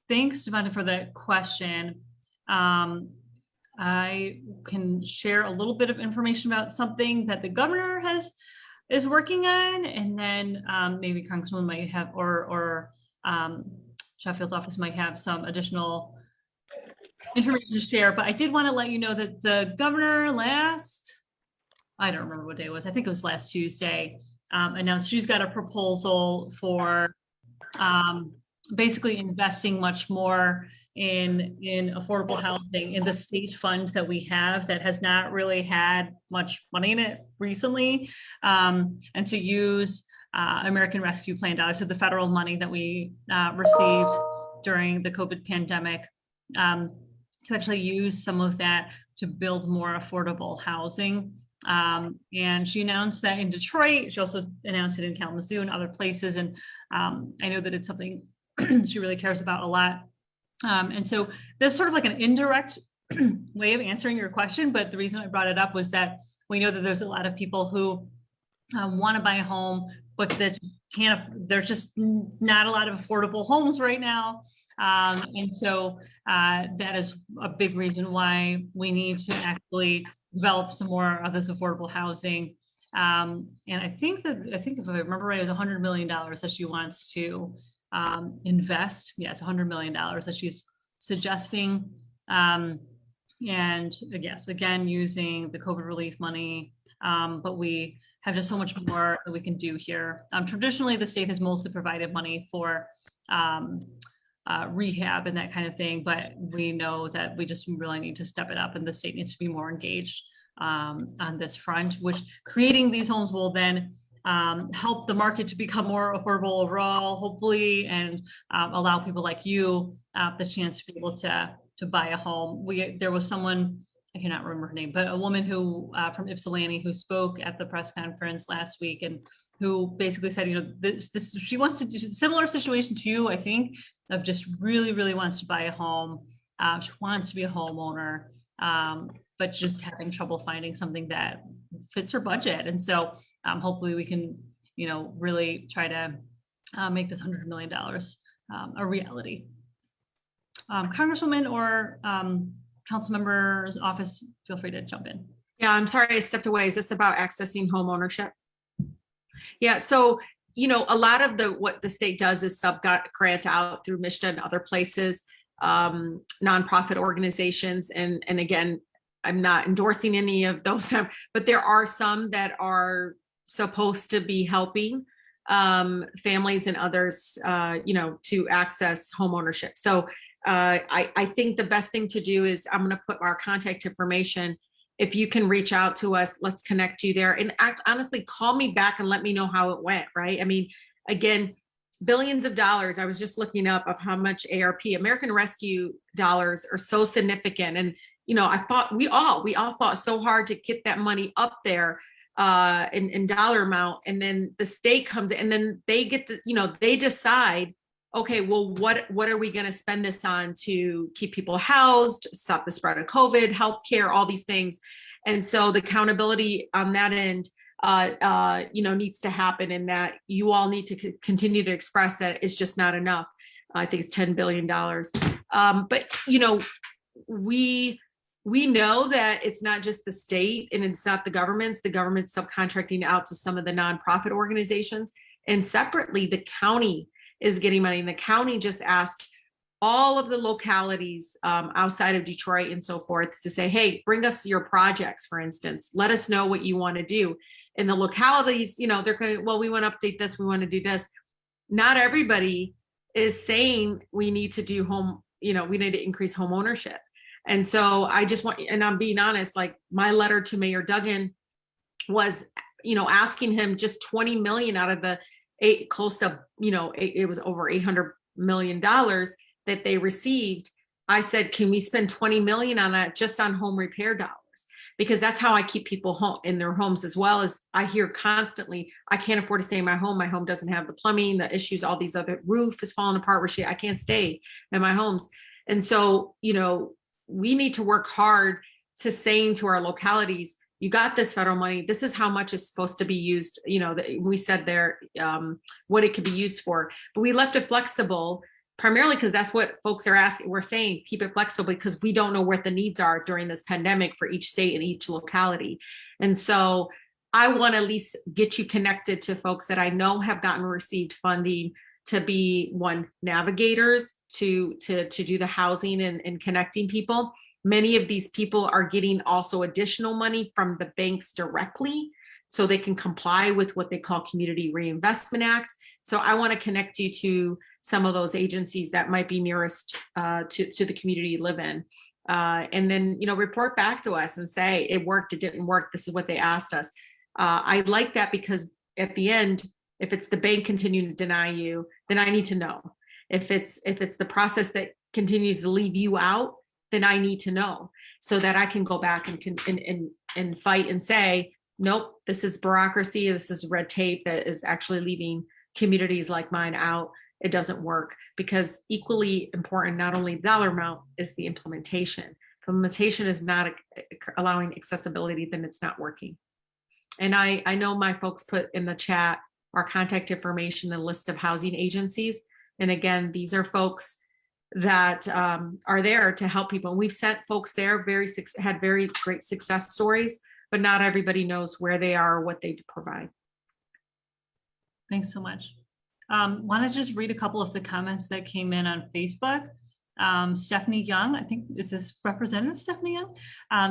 Thanks, Devonta, for that question. I can share a little bit of information about something that the governor is working on, and then maybe Congresswoman might have, or Sheffield's office might have some additional information to share. But I did want to let you know that the governor I don't remember what day it was, I think it was last Tuesday, announced she's got a proposal for basically investing much more in affordable housing in the state fund that we have that has not really had much money in it recently, and to use American Rescue Plan dollars, so the federal money that we received during the COVID pandemic, to actually use some of that to build more affordable housing. And she announced that in Detroit. She also announced it in Kalamazoo and other places. And I know that it's something she really cares about a lot. And so this is sort of like an indirect way of answering your question. But the reason I brought it up was that we know that there's a lot of people who want to buy a home, but that there's just not a lot of affordable homes right now. And so that is a big reason why we need to actually develop some more of this affordable housing. And I think if I remember right, it was $100 million that she wants to invest. Yes, $100 million that she's suggesting. And yes, again, using the COVID relief money, but we have just so much more that we can do here. Traditionally, the state has mostly provided money for rehab and that kind of thing, but we know that we just really need to step it up, and the state needs to be more engaged on this front, which creating these homes will then help the market to become more affordable overall, hopefully, and allow people like you the chance to be able to buy a home. There was someone, I cannot remember her name, but a woman who from Ypsilanti who spoke at the press conference last week, and who basically said, you know, she wants to do a similar situation to you, I think, of just really, really wants to buy a home. She wants to be a homeowner, but just having trouble finding something that fits her budget. And so hopefully we can, really try to make this $100 million a reality. Congresswoman or council member's office, feel free to jump in. Yeah, I'm sorry I stepped away. Is this about accessing home ownership? Yeah, so, a lot of what the state does is grant out through MISHDA and other places, nonprofit organizations. And again, I'm not endorsing any of those, but there are some that are supposed to be helping families and others, to access home ownership. So I think the best thing to do is I'm going to put our contact information. If you can reach out to us, let's connect you there, and honestly, call me back and let me know how it went, right? I mean, again, billions of dollars. I was just looking up of how much ARP, American Rescue dollars, are so significant. And, I thought we all fought so hard to get that money up there in dollar amount. And then the state comes in, and then they get to, they decide, okay, well, what are we going to spend this on to keep people housed, stop the spread of COVID, healthcare, all these things. And so the accountability on that end, needs to happen, and that you all need to continue to express that it's just not enough. I think it's $10 billion. But, we know that it's not just the state and it's not the government's subcontracting out to some of the nonprofit organizations. And separately, the county is getting money. And the county just asked all of the localities outside of Detroit and so forth to say, hey, bring us your projects, for instance. Let us know what you want to do. And the localities, they're going, well, we want to update this. We want to do this. Not everybody is saying we need to do we need to increase home ownership. And so I just want, and I'm being honest, like my letter to Mayor Duggan was, asking him just 20 million out of the close to, it was over $800 million that they received. I said, can we spend 20 million on that just on home repair dollars? Because that's how I keep people home in their homes, as well as I hear constantly, I can't afford to stay in my home. My home doesn't have the plumbing, the issues, all these other, roof is falling apart, I can't stay in my homes. And so, we need to work hard to saying to our localities, you got this federal money. This is how much is supposed to be used. We said there what it could be used for, but we left it flexible primarily because that's what folks are asking. We're saying keep it flexible because we don't know what the needs are during this pandemic for each state and each locality. And so I want to at least get you connected to folks that I know have received funding to be navigators to do the housing and connecting people. Many of these people are getting also additional money from the banks directly, so they can comply with what they call Community Reinvestment Act. So I want to connect you to some of those agencies that might be nearest to the community you live in. And then, report back to us and say, it worked, it didn't work, this is what they asked us. I like that because at the end, if it's the bank continuing to deny you, then I need to know. If it's the process that continues to leave you out, then I need to know so that I can go back and fight and say, nope, this is bureaucracy, this is red tape that is actually leaving communities like mine out. It doesn't work, because equally important, not only the dollar amount, is the implementation. If implementation is not allowing accessibility, then it's not working. And I know my folks put in the chat our contact information and list of housing agencies. And again, these are folks that are there to help people. And we've sent folks there, had very great success stories, but not everybody knows where they are or what they provide. Thanks so much. Want to just read a couple of the comments that came in on Facebook. Stephanie Young, I think, is this Representative Stephanie Young,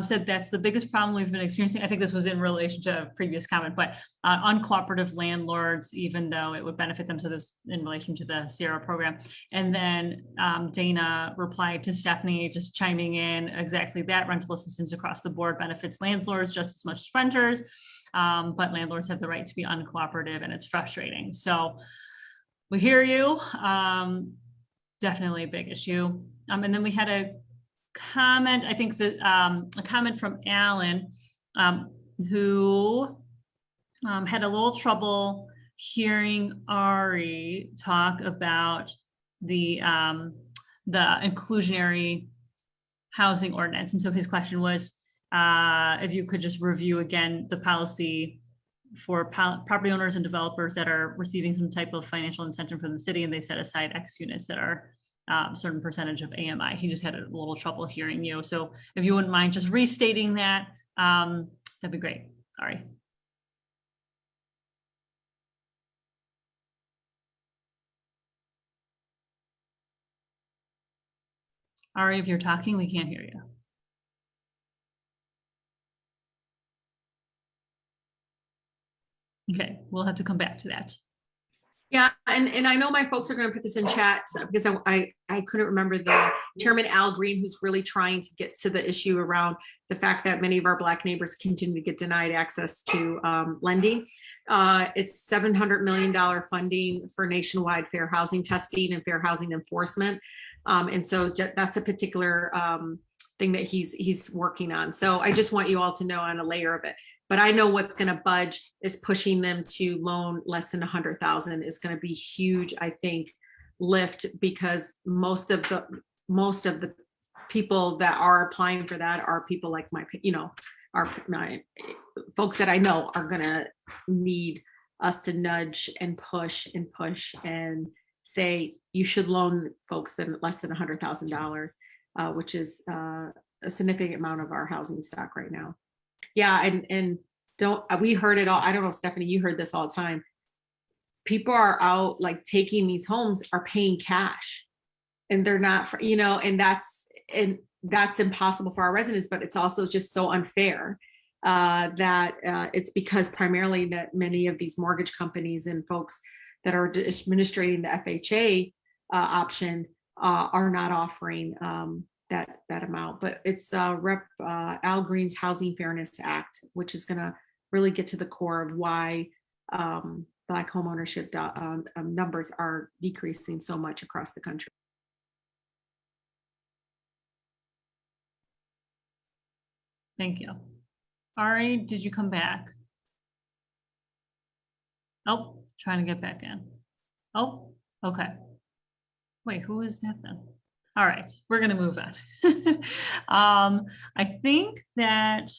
said that's the biggest problem we've been experiencing. I think this was in relation to a previous comment, but uncooperative landlords, even though it would benefit them, so this in relation to the Sierra program. And then Dana replied to Stephanie, just chiming in exactly that: rental assistance across the board benefits landlords just as much as renters, but landlords have the right to be uncooperative, and it's frustrating. So we hear you. Definitely a big issue. And then we had a comment, I think that a comment from Alan, who had a little trouble hearing Ari talk about the inclusionary housing ordinance. And so his question was, if you could just review again the policy for property owners and developers that are receiving some type of financial incentive from the city, and they set aside X units that are certain percentage of AMI. He just had a little trouble hearing you. So if you wouldn't mind just restating that, that'd be great. Sorry. Ari, if you're talking, we can't hear you. Okay, we'll have to come back to that. Yeah, and I know my folks are going to put this in chat because I couldn't remember the Chairman Al Green, who's really trying to get to the issue around the fact that many of our Black neighbors continue to get denied access to lending. It's $700 million funding for nationwide fair housing testing and fair housing enforcement. And so that's a particular thing that he's working on. So I just want you all to know on a layer of it. But I know what's going to budge is pushing them to loan less than 100,000 is going to be huge, I think, lift, because most of the people that are applying for that are people like my folks that I know are going to need us to nudge and push and say you should loan folks less than $100,000, which is a significant amount of our housing stock right now. Yeah, and we heard it all. I don't know, Stephanie, you heard this all the time. People are out like taking these homes, are paying cash, and they're not, and that's impossible for our residents. But it's also just so unfair that it's because primarily that many of these mortgage companies and folks that are administrating the FHA option are not offering that amount. But it's Rep Al Green's Housing Fairness Act, which is going to really get to the core of why Black homeownership numbers are decreasing so much across the country. Thank you. Ari, did you come back? Oh, trying to get back in. Oh, okay. Wait, who is that then? All right, we're going to move on. I think that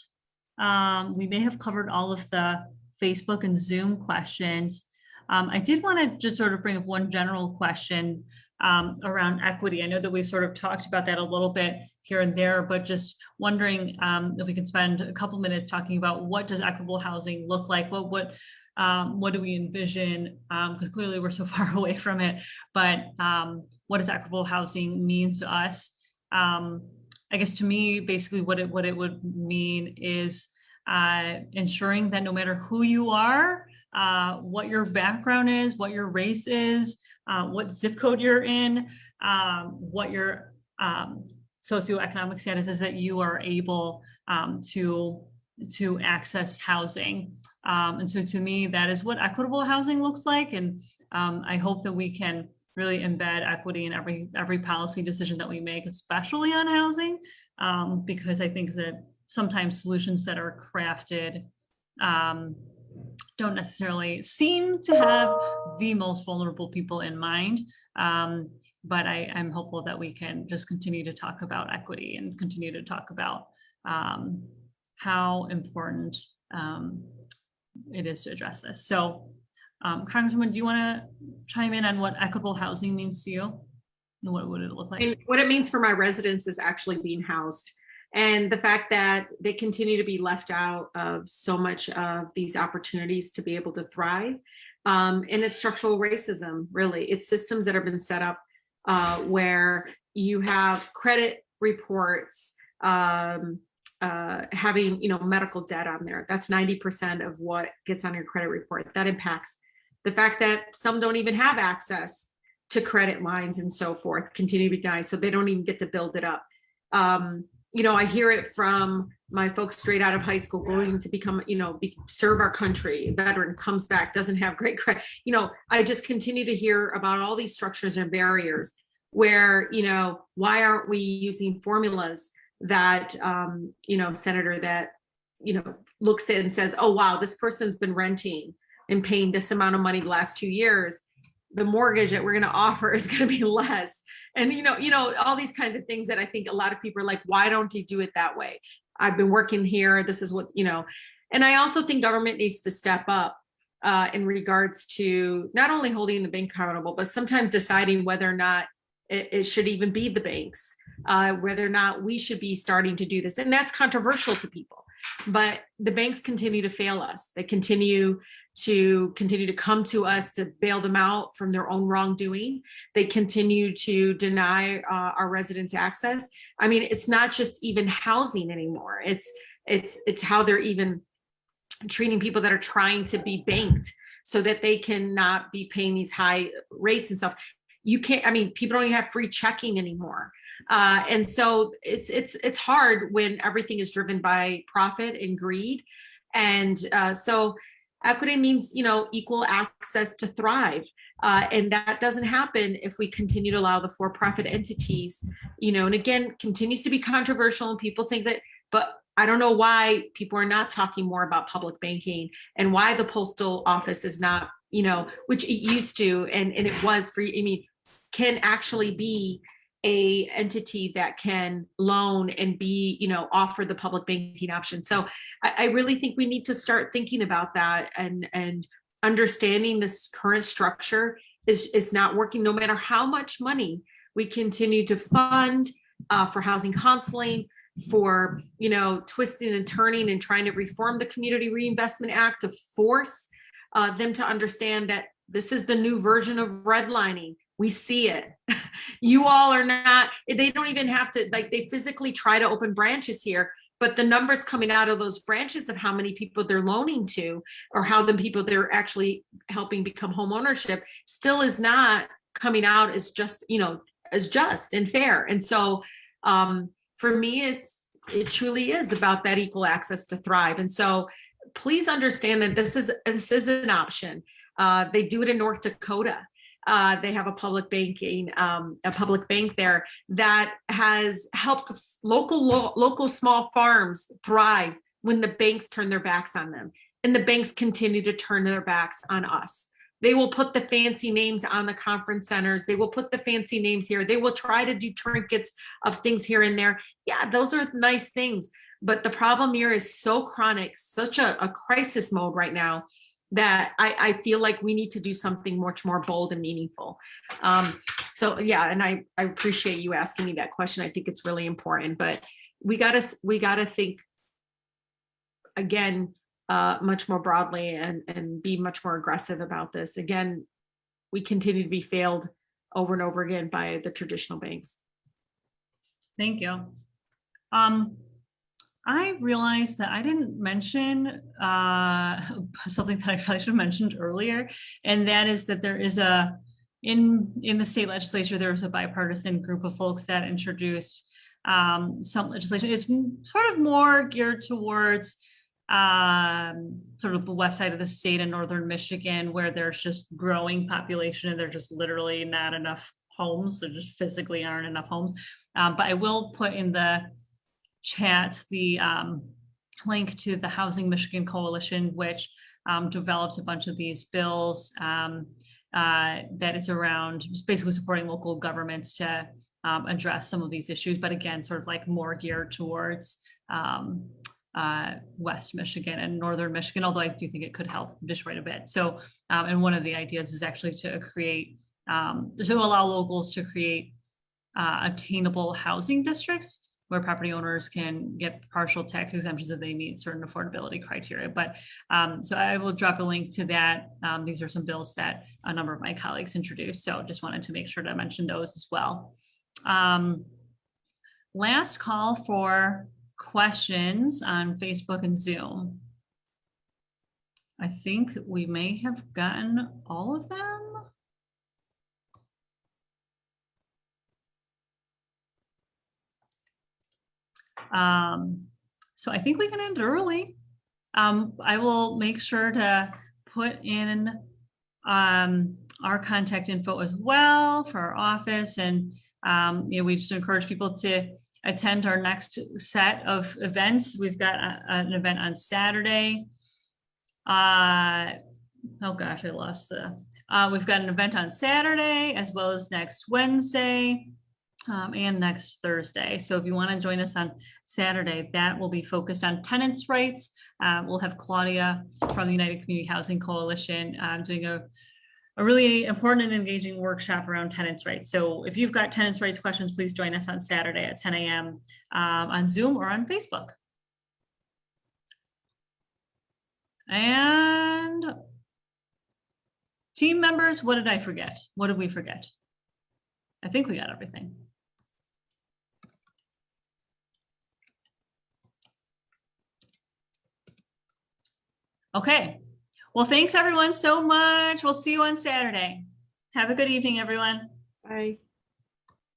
we may have covered all of the Facebook and Zoom questions. I did want to just sort of bring up one general question around equity. I know that we've sort of talked about that a little bit here and there, but just wondering if we can spend a couple minutes talking about what does equitable housing look like? What do we envision? Because clearly we're so far away from it, but what does equitable housing mean to us? I guess to me, basically what it would mean is ensuring that no matter who you are, what your background is, what your race is, what zip code you're in, what your socioeconomic status is, that you are able to access housing. And so to me, that is what equitable housing looks like. And I hope that we can really embed equity in every policy decision that we make, especially on housing, because I think that sometimes solutions that are crafted don't necessarily seem to have the most vulnerable people in mind. But I'm hopeful that we can just continue to talk about equity and continue to talk about how important it is to address this. So Congresswoman, do you want to chime in on what equitable housing means to you? And what would it look like? And what it means for my residents is actually being housed. And the fact that they continue to be left out of so much of these opportunities to be able to thrive. And it's structural racism, really. It's systems that have been set up where you have credit reports having, medical debt on there. That's 90% of what gets on your credit report. That impacts the fact that some don't even have access to credit lines and so forth, continue to be denied, so they don't even get to build it up. I hear it from my folks straight out of high school, going to become, serve our country, veteran, comes back, doesn't have great credit. I just continue to hear about all these structures and barriers where, why aren't we using formulas that, senator, that, looks at and says, oh, wow, this person's been renting and paying this amount of money the last 2 years. The mortgage that we're going to offer is going to be less. And, all these kinds of things that I think a lot of people are like, why don't you do it that way? I've been working here. This is what, and I also think government needs to step up in regards to not only holding the bank accountable, but sometimes deciding whether or not it should even be the banks, whether or not we should be starting to do this. And that's controversial to people, but the banks continue to fail us. They continue to come to us to bail them out from their own wrongdoing. They continue to deny our residents access. I mean, it's not just even housing anymore. It's how they're even treating people that are trying to be banked so that they cannot be paying these high rates and stuff. You can't, I mean, people don't even have free checking anymore. And so it's hard when everything is driven by profit and greed. And so equity means, equal access to thrive. And that doesn't happen if we continue to allow the for-profit entities, and again, continues to be controversial and people think that, but I don't know why people are not talking more about public banking and why the postal office is not, which it used to, and it was free. I mean, can actually be a entity that can loan and be, offer the public banking option. So I really think we need to start thinking about that and understanding this current structure is not working, no matter how much money we continue to fund for housing counseling, for, twisting and turning and trying to reform the Community Reinvestment Act to force them to understand that this is the new version of redlining. We see it. You all are not, they don't even have to, they physically try to open branches here, but the numbers coming out of those branches of how many people they're loaning to, or how the people they're actually helping become home ownership still is not coming out as just, as just and fair. And so for me, it truly is about that equal access to thrive. And so please understand that this is an option. They do it in North Dakota. They have a public bank there that has helped local small farms thrive when the banks turn their backs on them, and the banks continue to turn their backs on us. They will put the fancy names on the conference centers. They will put the fancy names here. They will try to do trinkets of things here and there. Yeah, those are nice things. But the problem here is so chronic, such a crisis mode right now, that I feel like we need to do something much more bold and meaningful. So yeah, and I appreciate you asking me that question. I think it's really important, but we gotta think again, much more broadly and be much more aggressive about this. Again, we continue to be failed over and over again by the traditional banks. Thank you. I realized that I didn't mention something that I probably should have mentioned earlier, and that is that there is in the state legislature, there was a bipartisan group of folks that introduced some legislation. It's sort of more geared towards sort of the west side of the state in northern Michigan, where there's just growing population and there's just literally not enough homes. There just physically aren't enough homes. But I will put in the chat the link to the Housing Michigan Coalition, which developed a bunch of these bills that is around just basically supporting local governments to address some of these issues, but again, sort of like more geared towards West Michigan and Northern Michigan, although I do think it could help just right a bit. So, and one of the ideas is actually to create, to allow locals to create attainable housing districts where property owners can get partial tax exemptions if they meet certain affordability criteria. But so I will drop a link to that. These are some bills that a number of my colleagues introduced. So just wanted to make sure to mention those as well. Last call for questions on Facebook and Zoom. I think we may have gotten all of them. So I think we can end early. I will make sure to put in our contact info as well for our office, and we just encourage people to attend our next set of events. We've got an event on Saturday. Oh gosh, I lost the. We've got an event on Saturday as well as next Wednesday. and next Thursday. So if you want to join us on Saturday, that will be focused on tenants' rights. We'll have Claudia from the United Community Housing Coalition doing a really important and engaging workshop around tenants' rights. So if you've got tenants' rights questions, please join us on Saturday at 10 a.m. On Zoom or on Facebook. And team members, what did I forget? What did we forget? I think we got everything. Okay. Well, thanks everyone so much. We'll see you on Saturday. Have a good evening, everyone. Bye.